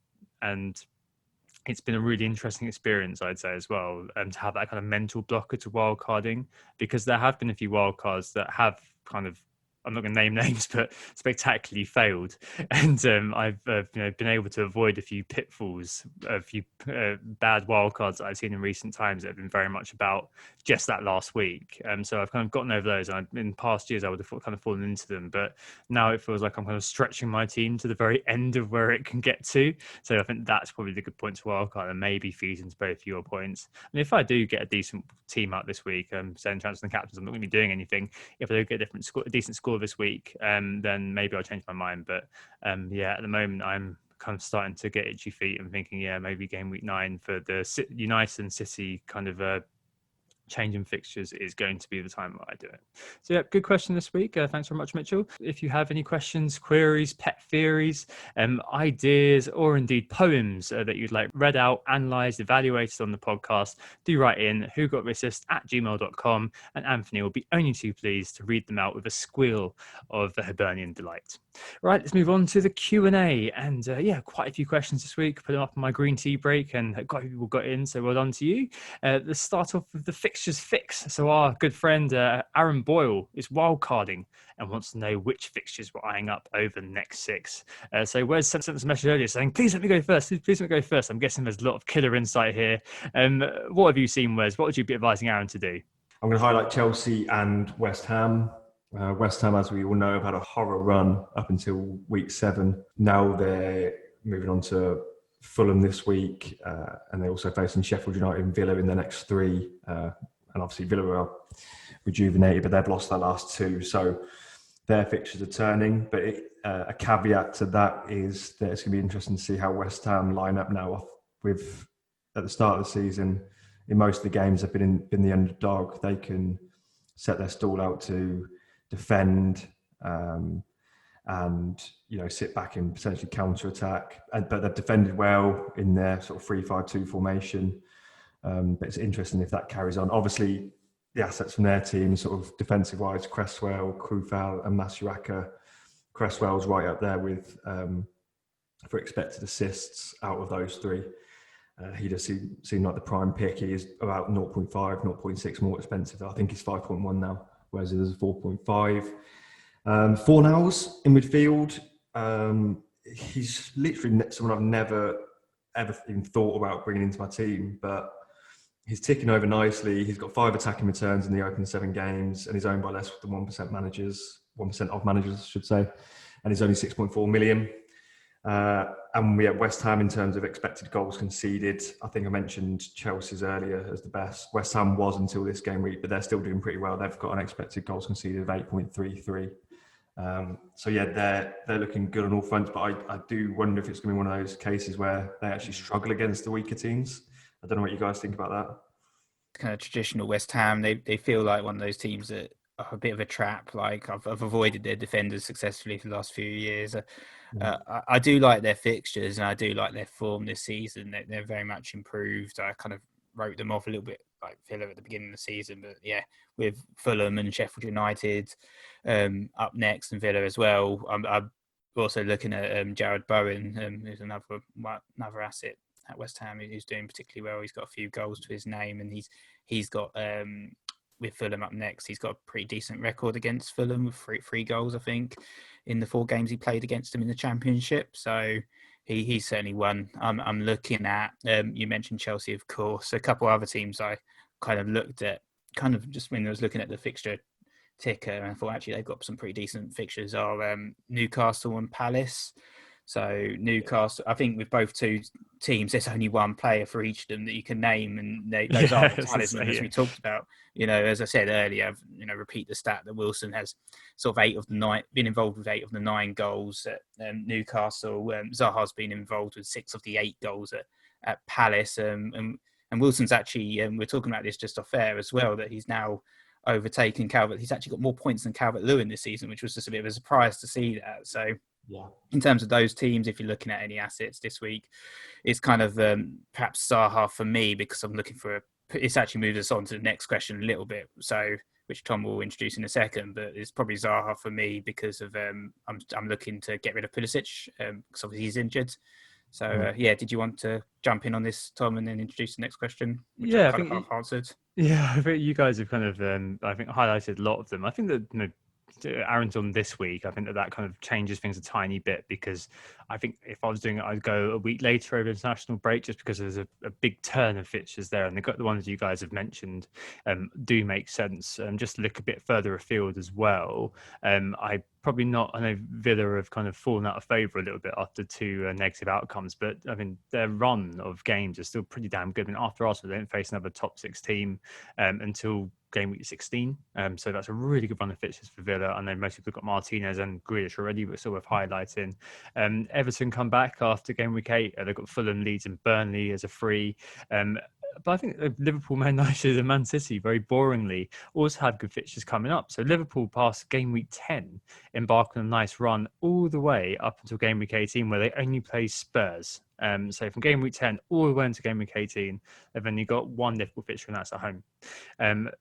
it's been a really interesting experience, I'd say, as well, to have that kind of mental blocker to wildcarding, because there have been a few wildcards that have kind of, I'm not going to name names, but spectacularly failed. And I've been able to avoid a few pitfalls, a few bad wildcards that I've seen in recent times that have been very much about just that last week. So I've kind of gotten over those. And in past years, I would have kind of fallen into them. But now it feels like I'm kind of stretching my team to the very end of where it can get to. So I think that's probably the good point to wildcard, and maybe feeds into both your points. And if I do get a decent team out this week, saying transfers and captains, I'm not going to be doing anything. If I do get a decent score this week, then maybe I'll change my mind. But at the moment I'm kind of starting to get itchy feet and thinking, maybe game week 9 for the United and City kind of changing fixtures is going to be the time that I do it. So good question this week. Thanks very much, Mitchell. If you have any questions, queries, pet theories, ideas, or indeed poems that you'd like read out, analysed, evaluated on the podcast, do write in whogottheassist@gmail.com, and Anthony will be only too pleased to read them out with a squeal of the Hibernian delight. Right, let's move on to the Q&A. And quite a few questions this week. Put them up on my green tea break, and quite a few people got in, so well done to you. Let's start off with the fixtures fix. So our good friend Aaron Boyle is wildcarding and wants to know which fixtures we're eyeing up over the next 6. So Wes sent us a message earlier saying, please let me go first. Please let me go first. I'm guessing there's a lot of killer insight here. What have you seen, Wes? What would you be advising Aaron to do? I'm going to highlight Chelsea and West Ham. West Ham, as we all know, have had a horror run up until week 7. Now they're moving on to Fulham this week, and they're also facing Sheffield United and Villa in the next 3. And obviously Villa are rejuvenated, but they've lost their last 2. So their fixtures are turning. But a caveat to that is that it's going to be interesting to see how West Ham line up now. With at the start of the season, in most of the games they've been the underdog. They can set their stall out to defend and sit back and potentially counter attack, but they've defended well in their sort of 3-5-2 formation. But it's interesting if that carries on. Obviously the assets from their team, sort of defensive wise, Cresswell, Krufal and Masuaka. Cresswell's right up there with for expected assists out of those 3. He does seem like the prime pick. He is about 0.5, 0.6 more expensive. I think he's 5.1 now, whereas there's 4.5. Fornals in midfield. He's literally someone I've never ever even thought about bringing into my team, but he's ticking over nicely. He's got 5 attacking returns in the opening 7 games, and he's owned by less than 1% of managers, I should say, and he's only 6.4 million. And we have West Ham in terms of expected goals conceded. I think I mentioned Chelsea's earlier as the best. West Ham was until this game week, but they're still doing pretty well. They've got an expected goals conceded of 8.33. They're looking good on all fronts, but I do wonder if it's going to be one of those cases where they actually struggle against the weaker teams. I don't know what you guys think about that. Kind of traditional West Ham, they feel like one of those teams that are a bit of a trap. Like I've avoided their defenders successfully for the last few years. I do like their fixtures and I do like their form this season. They're very much improved. I kind of wrote them off a little bit like Villa at the beginning of the season, but with Fulham and Sheffield United up next and Villa as well. I'm also looking at Jared Bowen, who's another asset at West Ham who's doing particularly well. He's got a few goals to his name, and he's got with Fulham up next, he's got a pretty decent record against Fulham with three goals, I think, in the 4 games he played against them in the Championship. So he's certainly one I'm looking at. You mentioned Chelsea, of course. A couple other teams I kind of looked at, kind of just when I was looking at the fixture ticker, and I thought actually they've got some pretty decent fixtures, are Newcastle and Palace. So Newcastle, I think with both two teams, there's only one player for each of them that you can name, and those are the talisman, as we talked about. As I said earlier, repeat the stat that Wilson has sort of been involved with 8 of the 9 goals at Newcastle. Zaha's been involved with 6 of the 8 goals at Palace, and Wilson's actually, we're talking about this just off air as well, that he's now overtaken Calvert. He's actually got more points than Calvert-Lewin this season, which was just a bit of a surprise to see that. So yeah, in terms of those teams, if you're looking at any assets this week, it's kind of perhaps Zaha for me, because I'm looking for it's actually moved us on to the next question a little bit, so which Tom will introduce in a second, but it's probably Zaha for me because of I'm looking to get rid of Pulisic because obviously he's injured. So did you want to jump in on this, Tom, and then introduce the next question, which I kind of half answered? Yeah, I think you guys have kind of highlighted a lot of them. I think that Aaron's on this week. I think that kind of changes things a tiny bit, because I think if I was doing it, I'd go a week later over international break, just because there's a big turn of fixtures there, and the ones you guys have mentioned do make sense. Just to look a bit further afield as well. I know Villa have kind of fallen out of favour a little bit after 2 negative outcomes, but I mean their run of games is still pretty damn good. I mean, after Arsenal, they don't face another top 6 team until game week 16, so that's a really good run of fixtures for Villa. I know most people have got Martinez and Grealish already, but still worth highlighting. Everton come back after game week 8. They've got Fulham, Leeds and Burnley as a free. But I think Liverpool, Man United and Man City, very boringly, also had good fixtures coming up. So Liverpool past game week 10 embark on a nice run all the way up until game week 18, where they only play Spurs. So from game week 10 all the way into game week 18, they've only got one difficult fixture, and that's at home.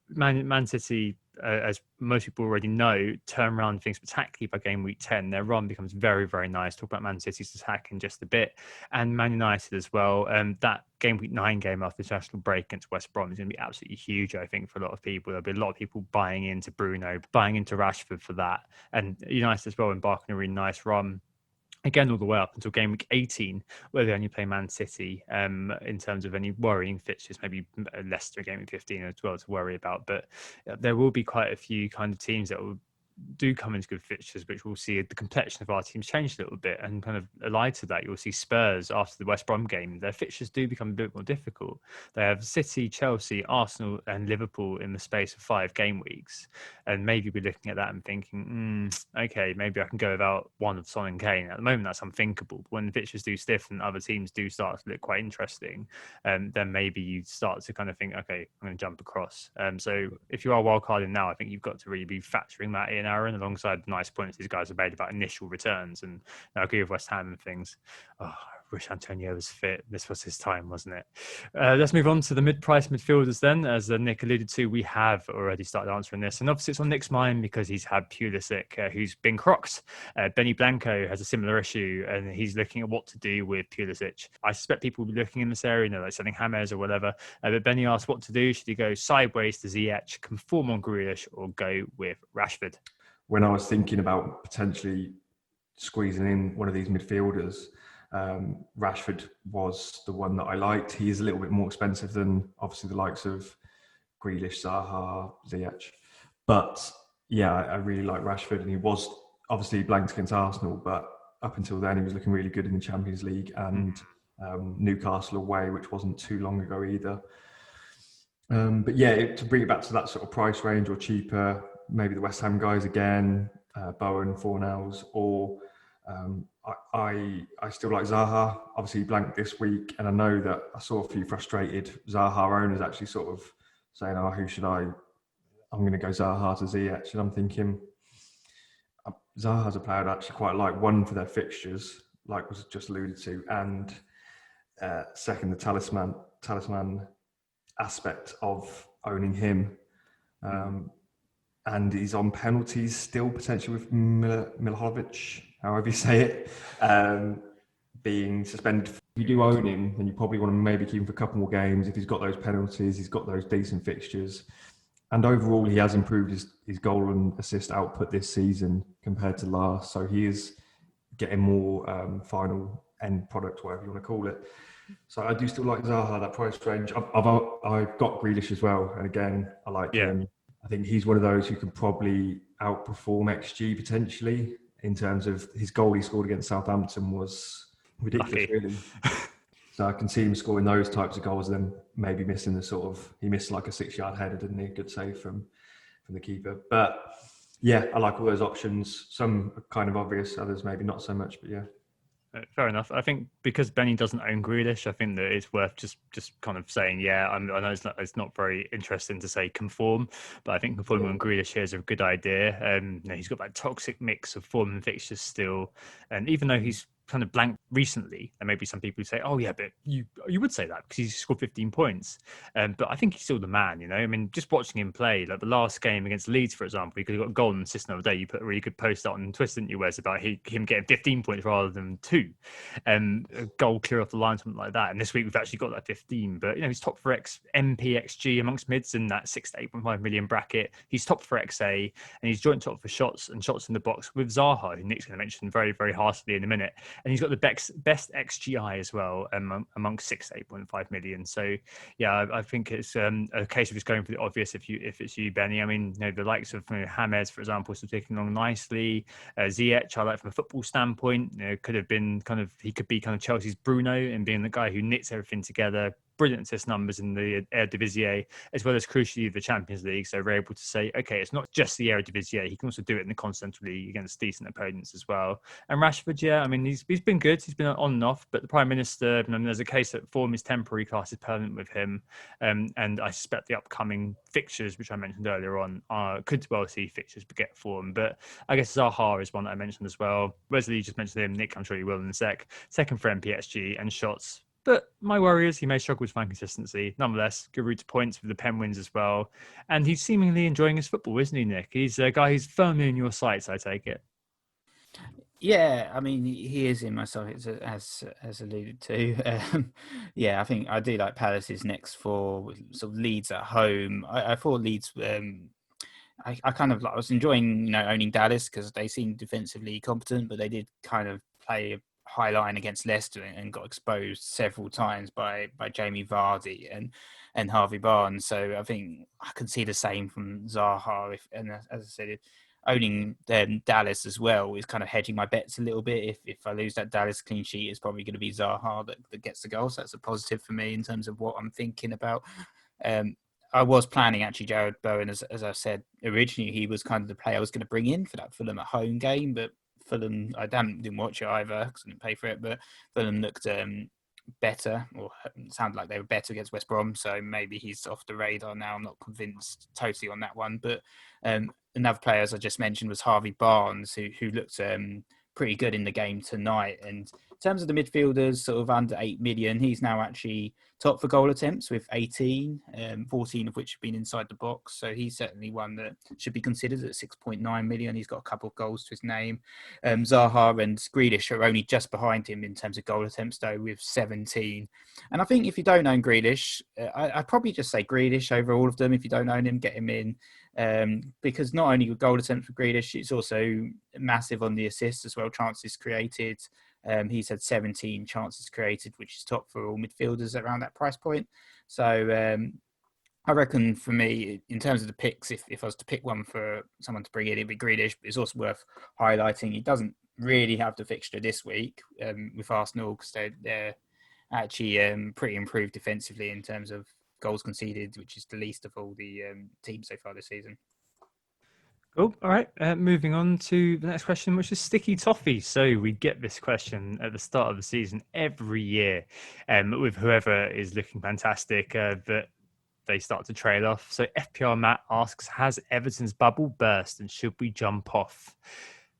Man City, as most people already know, turn around things spectacularly by game week 10. Their run becomes very, very nice. Talk about Man City's attack in just a bit. And Man United as well. That game week 9 game after the international break against West Brom is going to be absolutely huge, I think, for a lot of people. There'll be a lot of people buying into Bruno, buying into Rashford for that. And United as well embarking on a really nice run. Again, all the way up until game week 18, where they only play Man City in terms of any worrying fixtures, maybe Leicester game week 15 as well to worry about. But there will be quite a few kind of teams that will do come into good fixtures, which we'll see the complexion of our teams change a little bit. And kind of allied to that, you'll see Spurs after the West Brom game, their fixtures do become a bit more difficult. They have City, Chelsea, Arsenal and Liverpool in the space of 5 game weeks. And maybe we're looking at that and thinking, okay, maybe I can go without one of Son and Kane. At the moment, that's unthinkable. But when the fixtures do stiff and other teams do start to look quite interesting, then maybe you start to kind of think, okay, I'm going to jump across. So if you are wildcarding now, I think you've got to really be factoring that in, Aaron, alongside the nice points these guys have made about initial returns. And I agree with West Ham and things. I wish Antonio was fit. This was his time, wasn't it? Let's move on to the mid-price midfielders then. As Nick alluded to, we have already started answering this. And obviously it's on Nick's mind because he's had Pulisic, who's been crocked. Benny Blanco has a similar issue and he's looking at what to do with Pulisic. I suspect people will be looking in this area, like selling James or whatever. But Benny asked what to do. Should he go sideways to Ziyech, conform on Grealish, or go with Rashford? When I was thinking about potentially squeezing in one of these midfielders, Rashford was the one that I liked. He is a little bit more expensive than obviously the likes of Grealish, Zaha, Ziyech. But yeah, I really like Rashford, and he was obviously blanked against Arsenal, but up until then he was looking really good in the Champions League and Newcastle away, which wasn't too long ago either. But yeah, to bring it back to that sort of price range or cheaper, maybe the West Ham guys again, Bowen, Fornals, or I still like Zaha. Obviously blanked this week, and I know that I saw a few frustrated Zaha owners actually sort of saying, who should I? I'm going to go Zaha to Ziyech. And I'm thinking, Zaha's a player I'd actually quite like. One, for their fixtures, like was just alluded to, and second, the talisman aspect of owning him. And he's on penalties still, potentially with Milivojevic, however you say it, being suspended. If you do own him, then you probably want to maybe keep him for a couple more games. If he's got those penalties, he's got those decent fixtures. And overall, he has improved his goal and assist output this season compared to last. So he is getting more final end product, whatever you want to call it. So I do still like Zaha, that price range. I've got Grealish as well. And again, I like him. I think he's one of those who can probably outperform XG potentially in terms of his goal he scored against Southampton was ridiculous, Lucky. really. So I can see him scoring those types of goals, then maybe missing the sort of, he missed like a 6-yard header, didn't he? Good save from the keeper. But yeah, I like all those options. Some are kind of obvious, others maybe not so much, but yeah. Fair enough. I think because Benny doesn't own Grealish, I think that it's worth just kind of saying, yeah, I know it's not very interesting to say conform, but I think conforming on Grealish here is a good idea. He's got that toxic mix of form and fixtures still, and even though he's kind of blank recently, and maybe some people say, oh yeah, but you would say that because he's scored 15 points, but I think he's still the man, you know. I mean, just watching him play, like the last game against Leeds, for example, he could have got a goal and assist another day. You put a really good post out on Twitter, didn't you, Wes, about him getting 15 points rather than 2, a goal clear off the line, something like that. And this week we've actually got that 15, but you know, he's top for MPXG amongst mids in that 6 to 8.5 million bracket. He's top for XA, and he's joint top for shots and shots in the box with Zaha, who Nick's going to mention very, very harshly in a minute. And he's got the best XGI as well, amongst 6 to 8.5 million. So yeah, I think it's a case of just going for the obvious if it's you, Benny. I mean, you know, the likes of James, for example, still taking along nicely. Ziyech, I like from a football standpoint. You know, he could be kind of Chelsea's Bruno and being the guy who knits everything together. Brilliant assist numbers in the Eredivisie, as well as crucially the Champions League. So we're able to say, okay, it's not just the Eredivisie. He can also do it in the Continental League against decent opponents as well. And Rashford, yeah, I mean, he's been good. He's been on and off, but the Prime Minister, there's a case that form is temporary, class is permanent with him. And I suspect the upcoming fixtures, which I mentioned earlier on, could well see fixtures beget form. But I guess Zaha is one that I mentioned as well. Wesley, you just mentioned him. Nick, I'm sure you will in a sec. Second for MPSG and shots. But my worry is he may struggle to find consistency. Nonetheless, good route to points with the pen wins as well. And he's seemingly enjoying his football, isn't he, Nick? He's a guy who's firmly in your sights, I take it. Yeah, I mean, he is in my sights, as alluded to. Yeah, I think I do like Palace's next 4, sort of Leeds at home. I thought Leeds... I kind of I was enjoying, owning Dallas because they seemed defensively competent, but they did kind of play a high line against Leicester and got exposed several times by Jamie Vardy and Harvey Barnes. So I think I can see the same from Zaha. As I said, owning Dallas as well is kind of hedging my bets a little bit. If I lose that Dallas clean sheet, it's probably going to be Zaha that gets the goal. So that's a positive for me in terms of what I'm thinking about. I was planning actually Jared Bowen, as I said originally, he was kind of the player I was going to bring in for that Fulham at home game, but Fulham, I didn't watch it either because I didn't pay for it, but Fulham looked better, or sounded like they were better against West Brom, so maybe he's off the radar now. I'm not convinced totally on that one, but another player, as I just mentioned, was Harvey Barnes, who looked pretty good in the game tonight. And in terms of the midfielders, sort of under 8 million, he's now actually top for goal attempts with 18, 14 of which have been inside the box. So he's certainly one that should be considered at 6.9 million. He's got a couple of goals to his name. Zaha and Grealish are only just behind him in terms of goal attempts, though, with 17. And I think if you don't own Grealish, I'd probably just say Grealish over all of them. If you don't own him, get him in. Because not only with goal attempts for Grealish, it's also massive on the assists as well, chances created. He's had 17 chances created, which is top for all midfielders around that price point. So I reckon for me, in terms of the picks, if I was to pick one for someone to bring in, it'd be Grealish. But it's also worth highlighting he doesn't really have the fixture this week with Arsenal because they're actually pretty improved defensively in terms of goals conceded, which is the least of all the teams so far this season. Cool. All right. Moving on to the next question, which is Sticky Toffee. So we get this question at the start of the season every year with whoever is looking fantastic that they start to trail off. So FPL Matt asks, has Everton's bubble burst and should we jump off?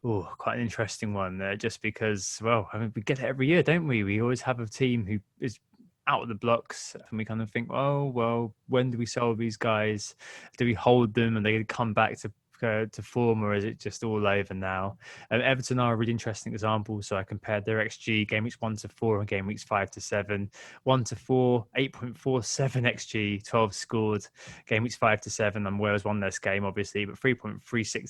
Oh, quite an interesting one there, just because, well, I mean, we get it every year, don't we? We always have a team who is out of the blocks and we kind of think, oh, well, when do we sell these guys? Do we hold them and they come back to form, or is it just all over now? Everton are a really interesting example. So I compared their XG game weeks 1 to 4 and game weeks 5 to 7. 1 to 4, 8.47 XG, 12 scored. Game weeks 5 to 7, and Wales won this game, obviously, but 3.36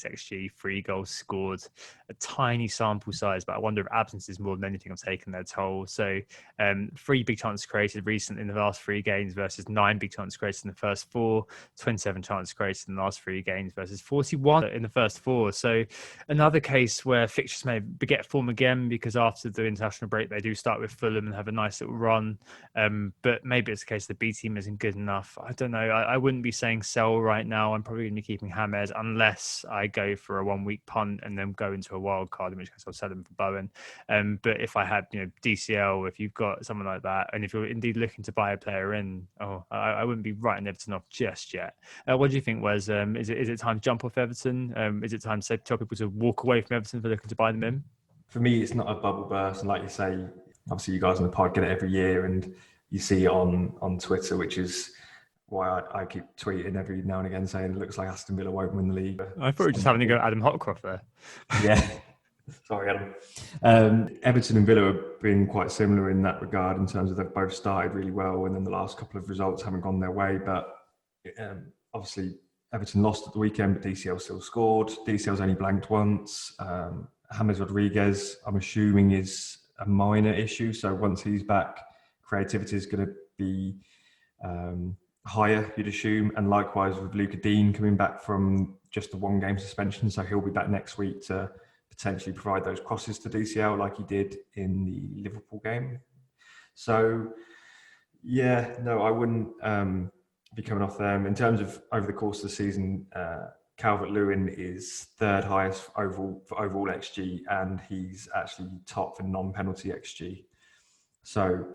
XG, 3 goals scored. A tiny sample size, but I wonder if absences more than anything have taken their toll. So 3 big chances created recently in the last 3 games versus 9 big chances created in the first 4, 27 chances created in the last 3 games versus 41 won in the first four. So another case where fixtures may get form again, because after the international break, they do start with Fulham and have a nice little run. But maybe it's a case the B team isn't good enough. I don't know. I wouldn't be saying sell right now. I'm probably going to be keeping James unless I go for a 1 week punt and then go into a wild card, in which case I'll sell him for Bowen. But if I had, DCL, if you've got someone like that, and if you're indeed looking to buy a player in, I wouldn't be writing Everton off just yet. What do you think, Wes? Is it time to jump off Everton? Is it time to tell people to walk away from Everton if they're looking to buy them in? For me, it's not a bubble burst, and like you say, obviously you guys on the pod get it every year, and you see it on Twitter, which is why I keep tweeting every now and again saying it looks like Aston Villa won't win the league. I thought we were just having to go Adam Hotcroft there. Yeah. Sorry, Adam. Everton and Villa have been quite similar in that regard, in terms of they've both started really well, and then the last couple of results haven't gone their way. But obviously, Everton lost at the weekend, but DCL still scored. DCL's only blanked once. James Rodriguez, I'm assuming, is a minor issue. So once he's back, creativity is going to be higher, you'd assume. And likewise with Luca Dean coming back from just the 1 game suspension. So he'll be back next week to potentially provide those crosses to DCL like he did in the Liverpool game. So, yeah, no, I wouldn't be coming off them. In terms of over the course of the season, Calvert-Lewin is 3rd highest for overall XG, and he's actually top for non-penalty XG. So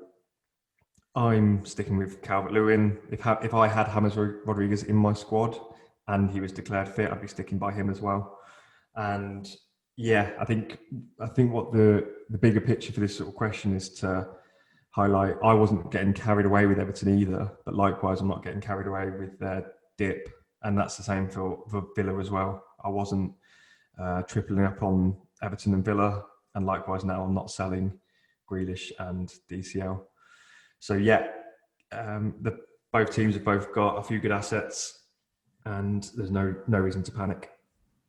I'm sticking with Calvert-Lewin. If I had James Rodriguez in my squad and he was declared fit, I'd be sticking by him as well. And yeah, I think what the bigger picture for this sort of question is to highlight, I wasn't getting carried away with Everton either, but likewise, I'm not getting carried away with their dip. And that's the same for Villa as well. I wasn't tripling up on Everton and Villa, and likewise now I'm not selling Grealish and DCL. So yeah, both teams have both got a few good assets, and there's no reason to panic.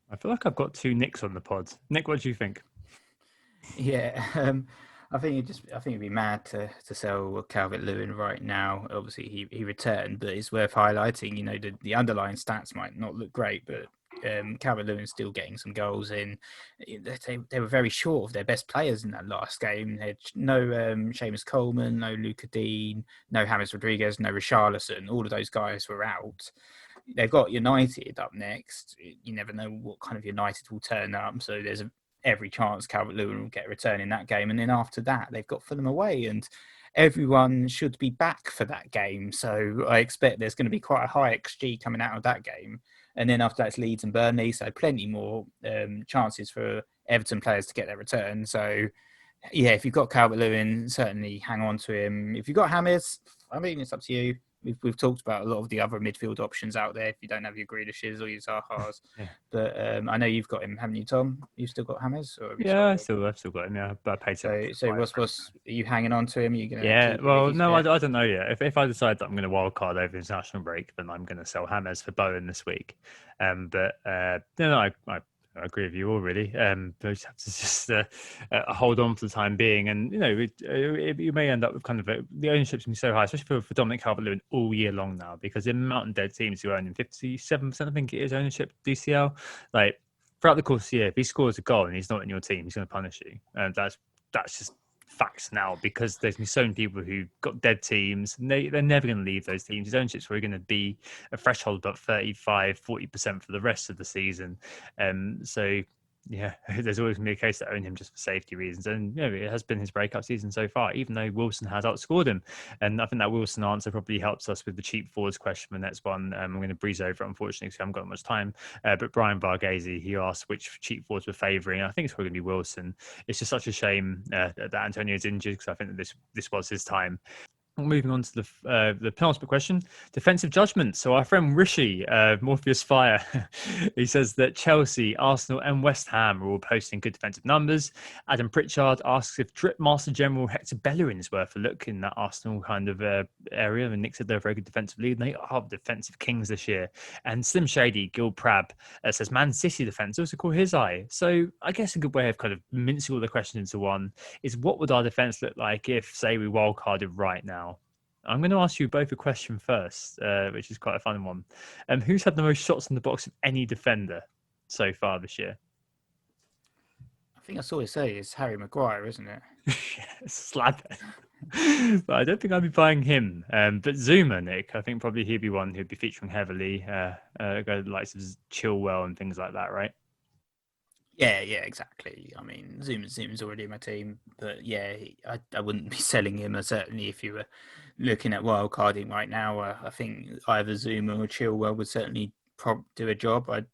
I feel like I've got 2 Nicks on the pod. Nick, what do you think? Yeah, I think it'd be mad to sell Calvert-Lewin right now. Obviously, he returned, but it's worth highlighting. The underlying stats might not look great, but Calvert-Lewin's still getting some goals in. They were very short of their best players in that last game. They had no Seamus Coleman, no Luca Dean, no James Rodriguez, no Richarlison. All of those guys were out. They've got United up next. You never know what kind of United will turn up, so there's every chance Calvert-Lewin will get a return in that game. And then after that, they've got Fulham away, and everyone should be back for that game. So I expect there's going to be quite a high XG coming out of that game. And then after that, it's Leeds and Burnley, so plenty more chances for Everton players to get their return. So, yeah, if you've got Calvert-Lewin, certainly hang on to him. If you've got James, I mean, it's up to you. We've talked about a lot of the other midfield options out there if you don't have your Grealishes or your Zahas. Yeah. But I know you've got him, haven't you, Tom? You've still got James? Yeah, I've still got him, yeah. But I paid So what's are you hanging on to him? Are you gonna I don't know yet. If I decide that I'm going to wildcard over the international break, then I'm going to sell James for Bowen this week. I agree with you all, really. But you have to just hold on for the time being. And, you may end up with kind of the ownership's going to be so high, especially for Dominic Calvert-Lewin all year long now, because the amount of dead teams who own him, 57%, I think it is, ownership DCL. Like, throughout the course of the year, if he scores a goal and he's not in your team, he's going to punish you. And that's just facts now, because there's been so many people who got dead teams, and they're never going to leave those teams. His ownership's probably going to be a threshold about 35-40% for the rest of the season. So yeah, there's always going to be a case to own him just for safety reasons. And it has been his breakout season so far, even though Wilson has outscored him. And I think that Wilson answer probably helps us with the cheap forwards question for the next one. I'm going to breeze over it, unfortunately, because I haven't got much time. But Brian Varghese, he asked which cheap forwards we're favouring. I think it's probably going to be Wilson. It's just such a shame that Antonio's injured, because I think that this was his time. Moving on to the penultimate question, defensive judgment. So our friend Rishi, Morpheus Fire, he says that Chelsea, Arsenal and West Ham are all posting good defensive numbers. Adam Pritchard asks if Drip Master General Hector Bellerin is worth a look in that Arsenal kind of area. And Nick said they're a very good defensive lead, and they are defensive kings this year. And Slim Shady, Gil Prab, says Man City defence also caught his eye. So I guess a good way of kind of mincing all the questions into one is, what would our defence look like if, say, we wildcarded right now? I'm going to ask you both a question first, which is quite a fun one. Who's had the most shots in the box of any defender? so far this year. I think I saw it say it's Harry Maguire, isn't it? Slap it. But I don't think I'd be buying him. But Zuma, Nick, I think probably he'd be one who'd be featuring heavily. Go likes of Chilwell and things like that, right? Yeah, exactly. I mean, Zuma's already in my team, but yeah, I wouldn't be selling him. Certainly, if you were looking at wildcarding right now, I think either Zuma or Chilwell would certainly do a job. I'd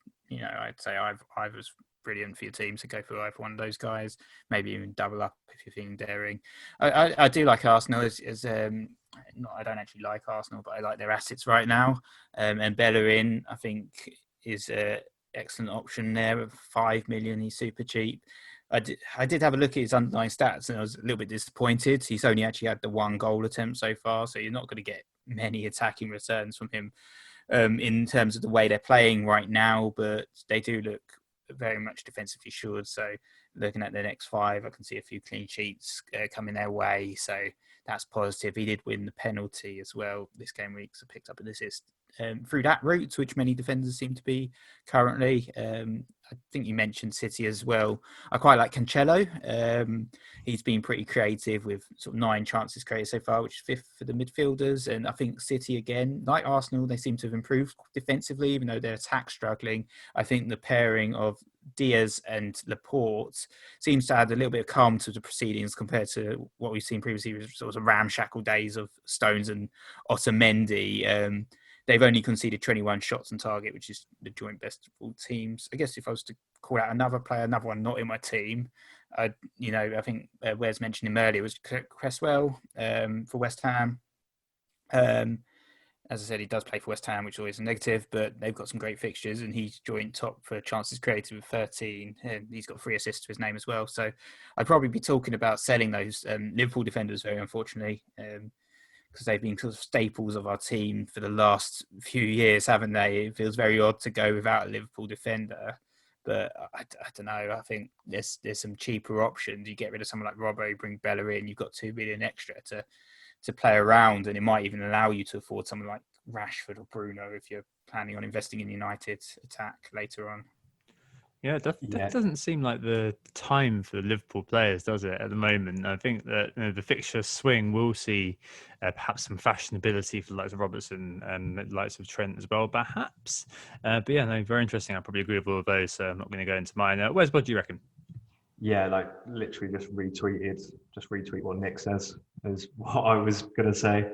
say either's brilliant for your team, so go for either one of those guys. Maybe even double up if you're feeling daring. I do like Arsenal I don't actually like Arsenal, but I like their assets right now. And Bellerin, I think, is excellent option there at 5 million. He's super cheap. I did have a look at his underlying stats and I was a little bit disappointed. He's only actually had the 1 goal attempt so far, so you're not going to get many attacking returns from him in terms of the way they're playing right now, but they do look very much defensively assured. So looking at the next 5, I can see a few clean sheets coming their way, so that's positive. He did win the penalty as well this game week, so picked up an assist through that route, which many defenders seem to be currently. I think you mentioned City as well. I quite like Cancelo. He's been pretty creative with sort of 9 chances created so far, which is 5th for the midfielders. And I think City, again, like Arsenal, they seem to have improved defensively, even though their attack's struggling. I think the pairing of Diaz and Laporte seems to add a little bit of calm to the proceedings compared to what we've seen previously with sort of ramshackle days of Stones and Otamendi. They've only conceded 21 shots on target, which is the joint best of all teams. I guess if I was to call out another player, another one not in my team, I think Wes mentioned him earlier, was Cresswell for West Ham. As I said, he does play for West Ham, which is always a negative, but they've got some great fixtures and he's joint top for chances created with 13. And he's got 3 assists to his name as well. So I'd probably be talking about selling those Liverpool defenders, very unfortunately, because they've been sort of staples of our team for the last few years, haven't they? It feels very odd to go without a Liverpool defender. But I don't know. I think there's some cheaper options. You get rid of someone like Robbo, bring Bellerin, you've got 2 million extra to play around, and it might even allow you to afford someone like Rashford or Bruno if you're planning on investing in United's attack later on. Yeah, that doesn't seem like the time for the Liverpool players, does it, at the moment? I think that the fixture swing will see perhaps some fashionability for the likes of Robertson and the likes of Trent as well, perhaps. But yeah, no, very interesting. I probably agree with all of those, so I'm not going to go into mine. Wes, what do you reckon? Yeah, like literally just retweet what Nick says is what I was going to say.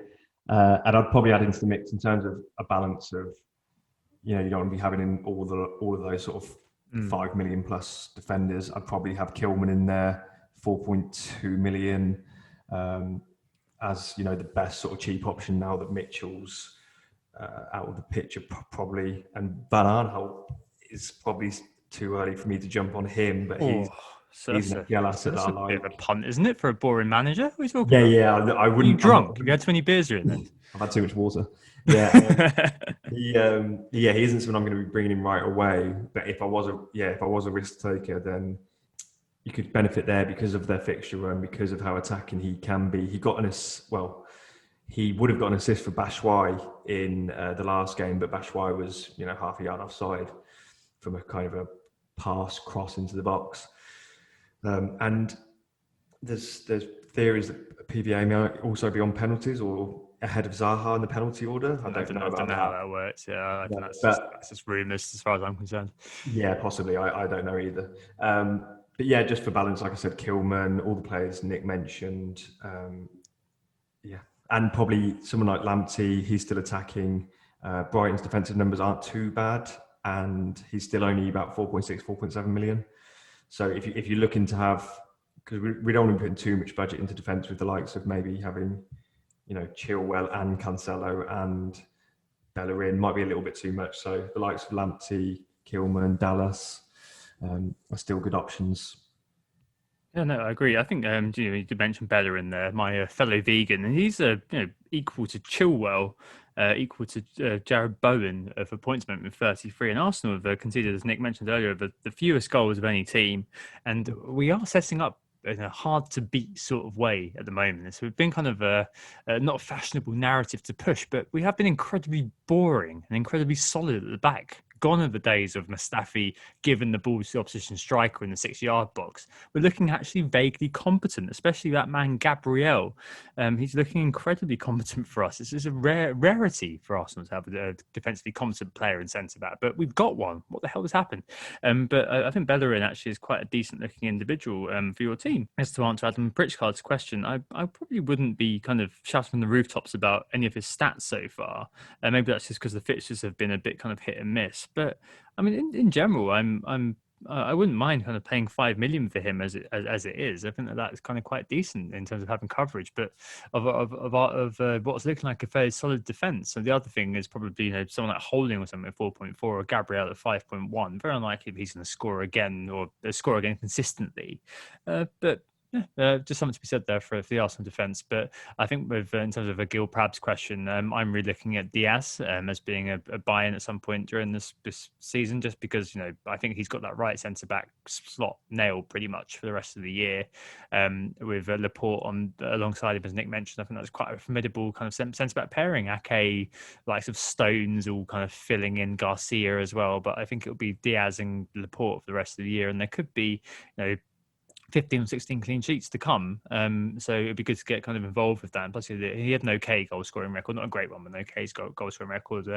And I'd probably add into the mix in terms of a balance of, you don't want to be having in all of those sort of 5 million plus defenders. I'd probably have Kilman in there, 4.2 million, as the best sort of cheap option now that Mitchell's out of the picture probably, and Van Aanholt is probably too early for me to jump on him, but he's an FPL asset that I like. Bit of a punt, isn't it, for a boring manager? What are you talking about? Yeah, I wouldn't. Are you drunk? Have you had too many beers during then? I've had too much water. Yeah, he isn't someone I'm going to be bringing in right away. But if I was a risk taker, then you could benefit there because of their fixture and because of how attacking he can be. He would have got an assist for Batshuayi in the last game, but Batshuayi was half a yard offside from a kind of a pass cross into the box. And there's theories that PVA may also be on penalties or ahead of Zaha in the penalty order. I don't know how that works. Yeah, I think that's just rumours as far as I'm concerned. Yeah, possibly. I don't know either. But yeah, just for balance, like I said, Kilman, all the players Nick mentioned. And probably someone like Lamptey, he's still attacking. Brighton's defensive numbers aren't too bad, and he's still only about 4.6, 4.7 million. So if you're looking to have, because we don't want to put too much budget into defence with the likes of maybe having, Chilwell and Cancelo and Bellerin might be a little bit too much. So the likes of Lamptey, Kilman, Dallas are still good options. Yeah, no, I agree. I think you did mention Bellerin there, my fellow vegan, and he's equal to Chilwell, equal to Jared Bowen for points with 33. And Arsenal have conceded, as Nick mentioned earlier, the fewest goals of any team. And we are setting up in a hard to beat sort of way at the moment. So we've been kind of a not a fashionable narrative to push, but we have been incredibly boring and incredibly solid at the back gone are the days of Mustafi giving the ball to the opposition striker in the 6-yard box. We're looking actually vaguely competent, especially that man Gabriel. He's looking incredibly competent for us. This is a rarity for Arsenal to have a defensively competent player in centre back, but we've got one. What the hell has happened? But I think Bellerin actually is quite a decent looking individual for your team. As to answer Adam Pritchard's question, I probably wouldn't be kind of shouting from the rooftops about any of his stats so far. Maybe that's just because the fixtures have been a bit kind of hit and miss. But I mean, in general, I wouldn't mind kind of paying 5 million for him as it is. I think that is kind of quite decent in terms of having coverage, but of what's looking like a fairly solid defence. So the other thing is probably someone like Holding or something at 4.4 or Gabriel at 5.1. Very unlikely he's going to score again or score again consistently. But just something to be said there for the Arsenal defence. But I think in terms of a Gil Prab's question, I'm really looking at Diaz as being a buy-in at some point during this season, just because I think he's got that right centre back slot nailed pretty much for the rest of the year. With Laporte alongside him, as Nick mentioned, I think that's quite a formidable kind of centre back pairing. Ake, likes of Stones, all kind of filling in Garcia as well. But I think it'll be Diaz and Laporte for the rest of the year, and there could be 15 or 16 clean sheets to come. So it'd be good to get kind of involved with that. And plus, he had an okay goal scoring record, not a great one, but an okay goal scoring record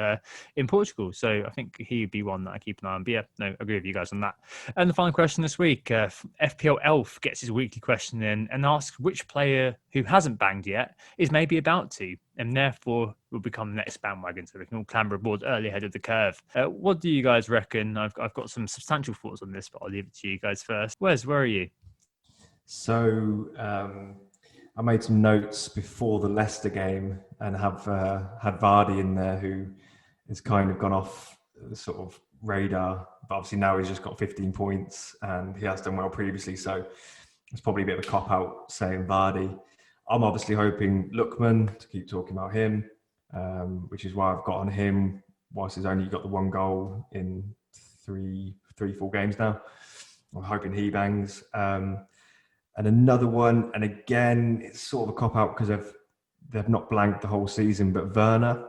in Portugal. So I think he'd be one that I keep an eye on. But yeah, no, I agree with you guys on that. And the final question this week, FPL Elf gets his weekly question in and asks which player who hasn't banged yet is maybe about to, and therefore will become the next bandwagon, so we can all clamber aboard early ahead of the curve. What do you guys reckon? I've got some substantial thoughts on this, but I'll leave it to you guys first. Where are you? So I made some notes before the Leicester game and have had Vardy in there, who has kind of gone off the sort of radar. But obviously now he's just got 15 points and he has done well previously. So it's probably a bit of a cop-out saying Vardy. I'm obviously hoping Lookman, to keep talking about him, which is why I've got on him, whilst he's only got the one goal in four games now. I'm hoping he bangs. And another one, and again, it's sort of a cop-out because they've not blanked the whole season, but Werner,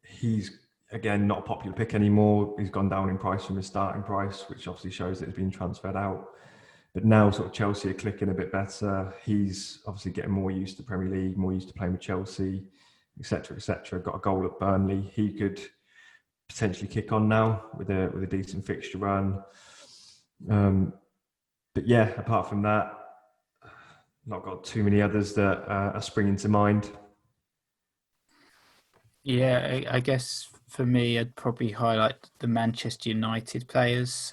he's, again, not a popular pick anymore. He's gone down in price from his starting price, which obviously shows that he's been transferred out. But now sort of Chelsea are clicking a bit better. He's obviously getting more used to Premier League, more used to playing with Chelsea, etc., etc. Got a goal at Burnley. He could potentially kick on now with a decent fixture run. But yeah, apart from that, not got too many others that are springing to mind. Yeah, I guess for me, I'd probably highlight the Manchester United players.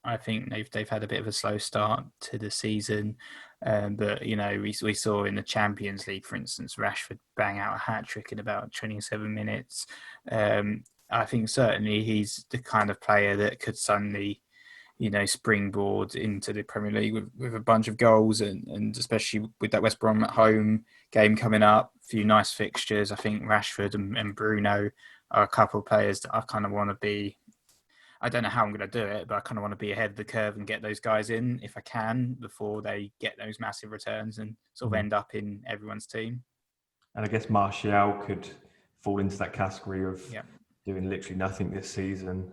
I think they've had a bit of a slow start to the season. But, we saw in the Champions League, for instance, Rashford bang out a hat-trick in about 27 minutes. I think certainly he's the kind of player that could suddenly springboard into the Premier League with a bunch of goals and especially with that West Brom at home game coming up, a few nice fixtures. I think Rashford and Bruno are a couple of players that I kind of want to be. I don't know how I'm going to do it, but I kind of want to be ahead of the curve and get those guys in if I can before they get those massive returns and sort of end up in everyone's team. And I guess Martial could fall into that category of doing literally nothing this season.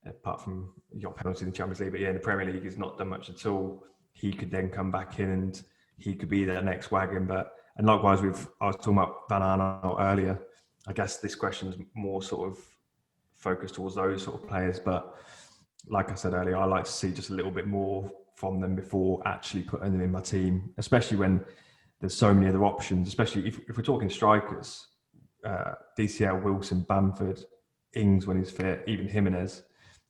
Apart from your penalty in the Champions League, but in the Premier League, he's not done much at all. He could then come back in and he could be their next wagon. And likewise, I was talking about Van Aanholt earlier. I guess this question is more sort of focused towards those sort of players. But like I said earlier, I like to see just a little bit more from them before actually putting them in my team, especially when there's so many other options, especially if we're talking strikers, DCL, Wilson, Bamford, Ings when he's fit, even Jimenez,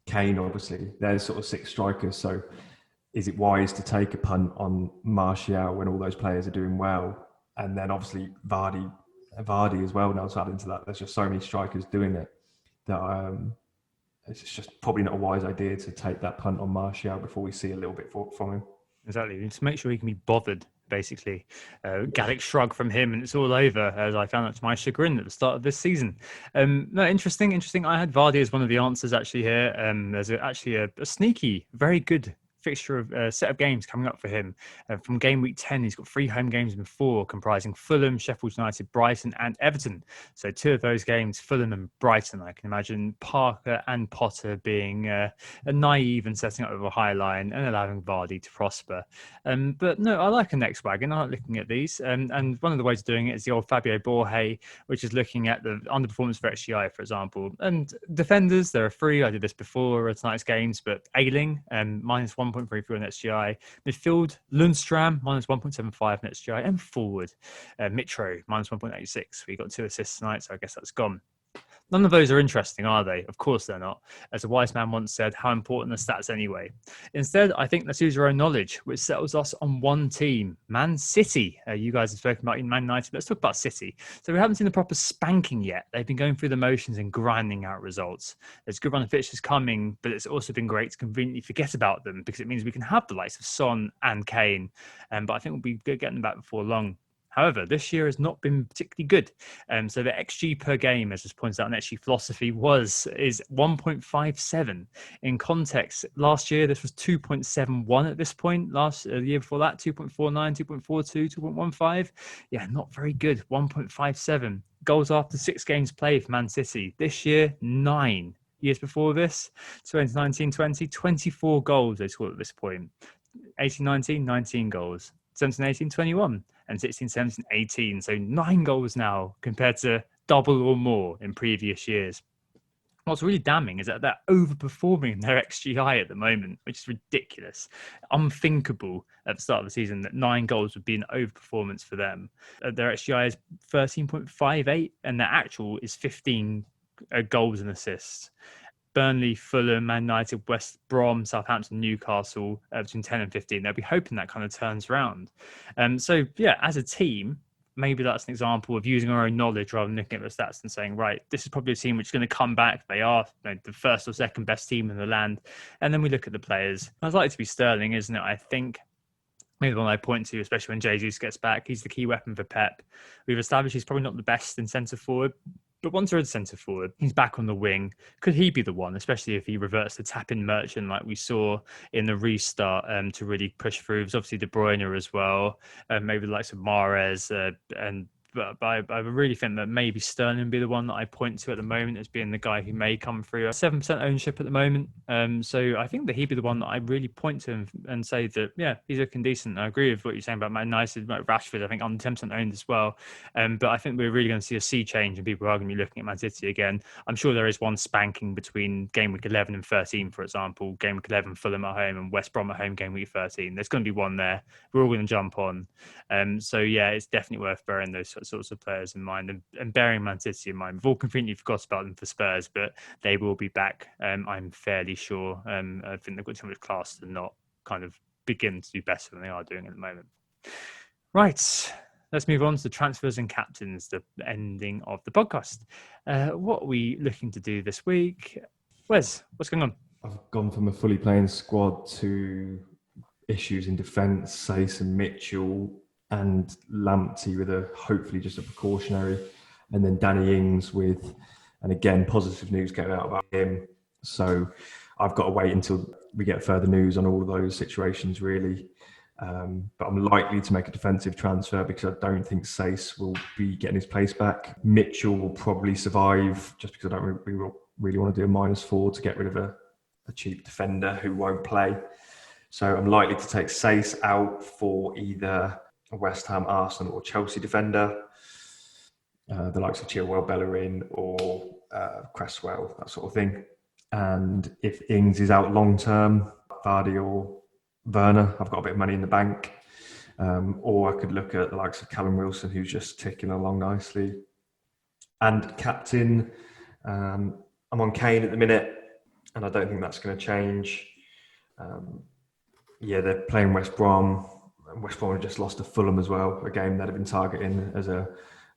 Kane, obviously, there's sort of 6 strikers. So is it wise to take a punt on Martial when all those players are doing well? And then obviously Vardy as well now to add into that. There's just so many strikers doing it that it's just probably not a wise idea to take that punt on Martial before we see a little bit from him. Exactly. You need to make sure he can be bothered, basically. Gallic shrug from him and it's all over, as I found that to my chagrin at the start of this season. No, interesting. I had Vardy as one of the answers actually here. There's actually a sneaky, very good fixture of set of games coming up for him. From game week 10, he's got 3 home games in 4, comprising Fulham, Sheffield United, Brighton, and Everton. So 2 of those games, Fulham and Brighton. I can imagine Parker and Potter being a naive and setting up with a high line and allowing Vardy to prosper. But no, I like a next wagon. I like looking at these. And one of the ways of doing it is the old Fabio Borje, which is looking at the underperformance for XGI, for example. And defenders, there are 3. I did this before tonight's games, but Ayling, minus 1.33 on XGI. Midfield, Lundstram, minus 1.75 on XGI. And forward, Mitro, minus 1.86. We got 2 assists tonight, so I guess that's gone. None of those are interesting, are they? Of course they're not. As a wise man once said, how important are stats anyway? Instead, I think let's use our own knowledge, which settles us on one team, Man City. You guys have spoken about Man United. Let's talk about City. So we haven't seen the proper spanking yet. They've been going through the motions and grinding out results. There's a good run of fixtures coming, but it's also been great to conveniently forget about them because it means we can have the likes of Son and Kane. But I think we'll be getting them back before long. However, this year has not been particularly good. So the XG per game, as was pointed out in XG philosophy, is 1.57. In context, last year this was 2.71 at this point. The year before that, 2.49, 2.42, 2.15. Yeah, not very good. 1.57 goals after 6 games played for Man City. This year, 9. Years before this, 2019-20, 24 goals they scored at this point. 18-19, 19 goals. 17-18, 21. And 16-17, 18. So 9 goals now compared to double or more in previous years. What's really damning is that they're overperforming their XGI at the moment, which is ridiculous. Unthinkable at the start of the season that 9 goals would be an overperformance for them. Their XGI is 13.58 and their actual is 15 goals and assists. Burnley, Fulham, Man United, West Brom, Southampton, Newcastle, between 10 and 15. They'll be hoping that kind of turns around. So, yeah, as a team, maybe that's an example of using our own knowledge rather than looking at the stats and saying, right, this is probably a team which is going to come back. They are the first or second best team in the land. And then we look at the players. I'd like to be Sterling, isn't it? I think maybe the one I point to, especially when Jesus gets back, he's the key weapon for Pep. We've established he's probably not the best in centre forward. But once they're at centre forward, he's back on the wing. Could he be the one, especially if he reverts to tap-in Merchant like we saw in the restart to really push through? There's obviously De Bruyne as well, maybe the likes of Mahrez But I really think that maybe Sterling would be the one that I point to at the moment as being the guy who may come through. 7% ownership at the moment. So I think that he'd be the one that I really point to and say that, yeah, he's looking decent. I agree with what you're saying about Man United, about Rashford, I think on 10% owned as well. But I think we're really going to see a sea change and people are going to be looking at Man City again. I'm sure there is one spanking between game week 11 and 13, for example. Game week 11, Fulham at home and West Brom at home, game week 13. There's going to be one there. We're all going to jump on. So yeah, it's definitely worth bearing those sorts of players in mind and bearing Man City in mind. We've all completely forgot about them for Spurs, but they will be back. I'm fairly sure. I think they've got too much class to not kind of begin to do better than they are doing at the moment. Right. Let's move on to transfers and captains, the ending of the podcast. What are we looking to do this week? Wes, what's going on? I've gone from a fully playing squad to issues in defence, Sace and Mitchell, and Lamptey with hopefully just a precautionary, and then Danny Ings with, and again, positive news came out about him. So I've got to wait until we get further news on all of those situations, really. But I'm likely to make a defensive transfer because I don't think Sace will be getting his place back. Mitchell will probably survive just because I don't really want to do a -4 to get rid of a cheap defender who won't play. So I'm likely to take Sace out for either a West Ham, Arsenal or Chelsea defender, the likes of Chilwell, Bellerin or Cresswell, that sort of thing. And if Ings is out long term, Vardy or Werner, I've got a bit of money in the bank. Or I could look at the likes of Callum Wilson, who's just ticking along nicely. And captain, I'm on Kane at the minute, and I don't think that's going to change. They're playing West Brom. West Brom have just lost to Fulham as well, a game that have been targeting as a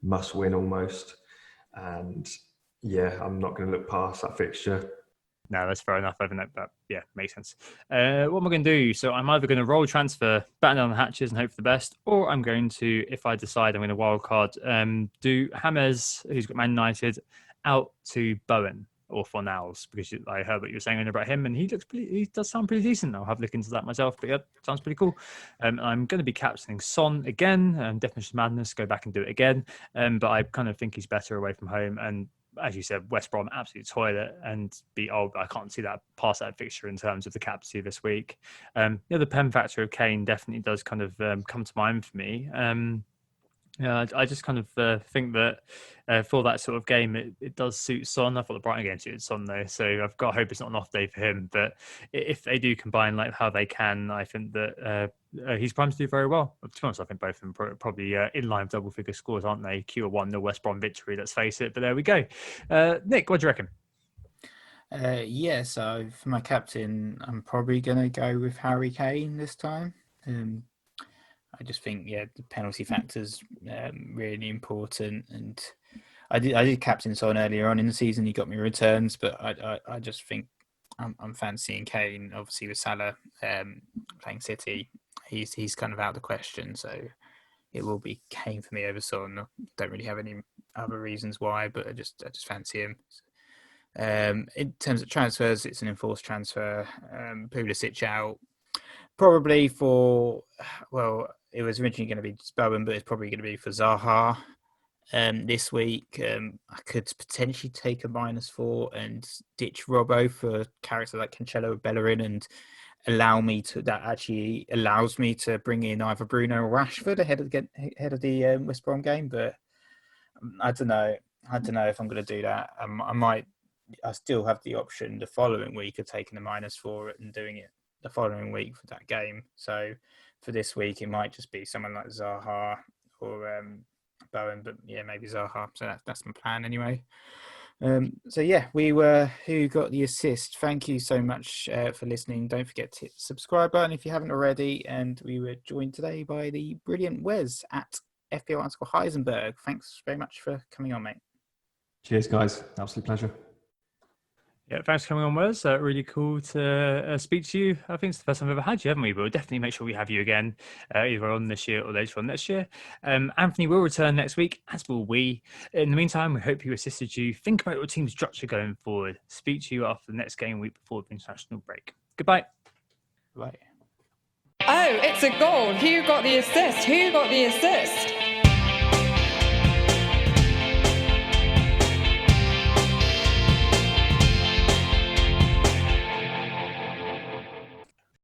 must-win almost. And yeah, I'm not going to look past that fixture. No, that's fair enough. I think that yeah, makes sense. What am I going to do? So I'm either going to roll transfer, batten down the hatches and hope for the best, or I'm going to, if I decide I'm going to wildcard, do James, who's got Man United, out to Bowen. or Fornals? Because I heard what you were saying about him, and he does sound pretty decent. I'll have a look into that myself, but yeah, sounds pretty cool. I'm going to be captaining Son again, Definition of Madness, go back and do it again. But I kind of think he's better away from home, and as you said, West Brom absolute toilet, and I can't see that past that fixture in terms of the captaincy this week. The pen factor of Kane definitely does kind of come to mind for me. I just kind of think that for that sort of game, it does suit Son. I thought the Brighton game suited Son though, so I've got to hope it's not an off day for him. But if they do combine like how they can, I think that he's primed to do very well. To be honest, I think both of them probably in line with double figure scores, aren't they? Q 1, the West Brom victory, let's face it. But there we go. Nick, what do you reckon? So for my captain, I'm probably going to go with Harry Kane this time. I just think, the penalty factor's really important. And I did captain Son earlier on in the season. He got me returns, but I just think I'm fancying Kane. Obviously, with Salah playing City, he's kind of out of the question. So it will be Kane for me over Son. I don't really have any other reasons why, but I just fancy him. In terms of transfers, it's an enforced transfer. Pulisic out. Probably it was originally going to be Bowen, but it's probably going to be for Zaha this week. I could potentially take a -4 and ditch Robbo for a character like Cancelo or Bellerin and that actually allows me to bring in either Bruno or Rashford ahead of the West Brom game. But I don't know if I'm going to do that. I still have the option the following week of taking a -4 and doing it the following week for that game. So for this week, it might just be someone like Zaha or Bowen, but maybe Zaha. So that's my plan anyway. We were Who Got the Assist. Thank you so much for listening. Don't forget to hit the subscribe button if you haven't already. And we were joined today by the brilliant Wes at FPL Heisenberg. Thanks very much for coming on, mate. Cheers, guys. Absolute pleasure. Yeah, thanks for coming on, Wes. Really cool to speak to you. I think it's the first time I've ever had you, haven't we? But we'll definitely make sure we have you again, either on this year or later on next year. Anthony will return next week, as will we. In the meantime, we hope you assisted you. Think about your team structure going forward. Speak to you after the next game week before the international break. Goodbye. Bye. Oh, it's a goal. Who got the assist? Who got the assist?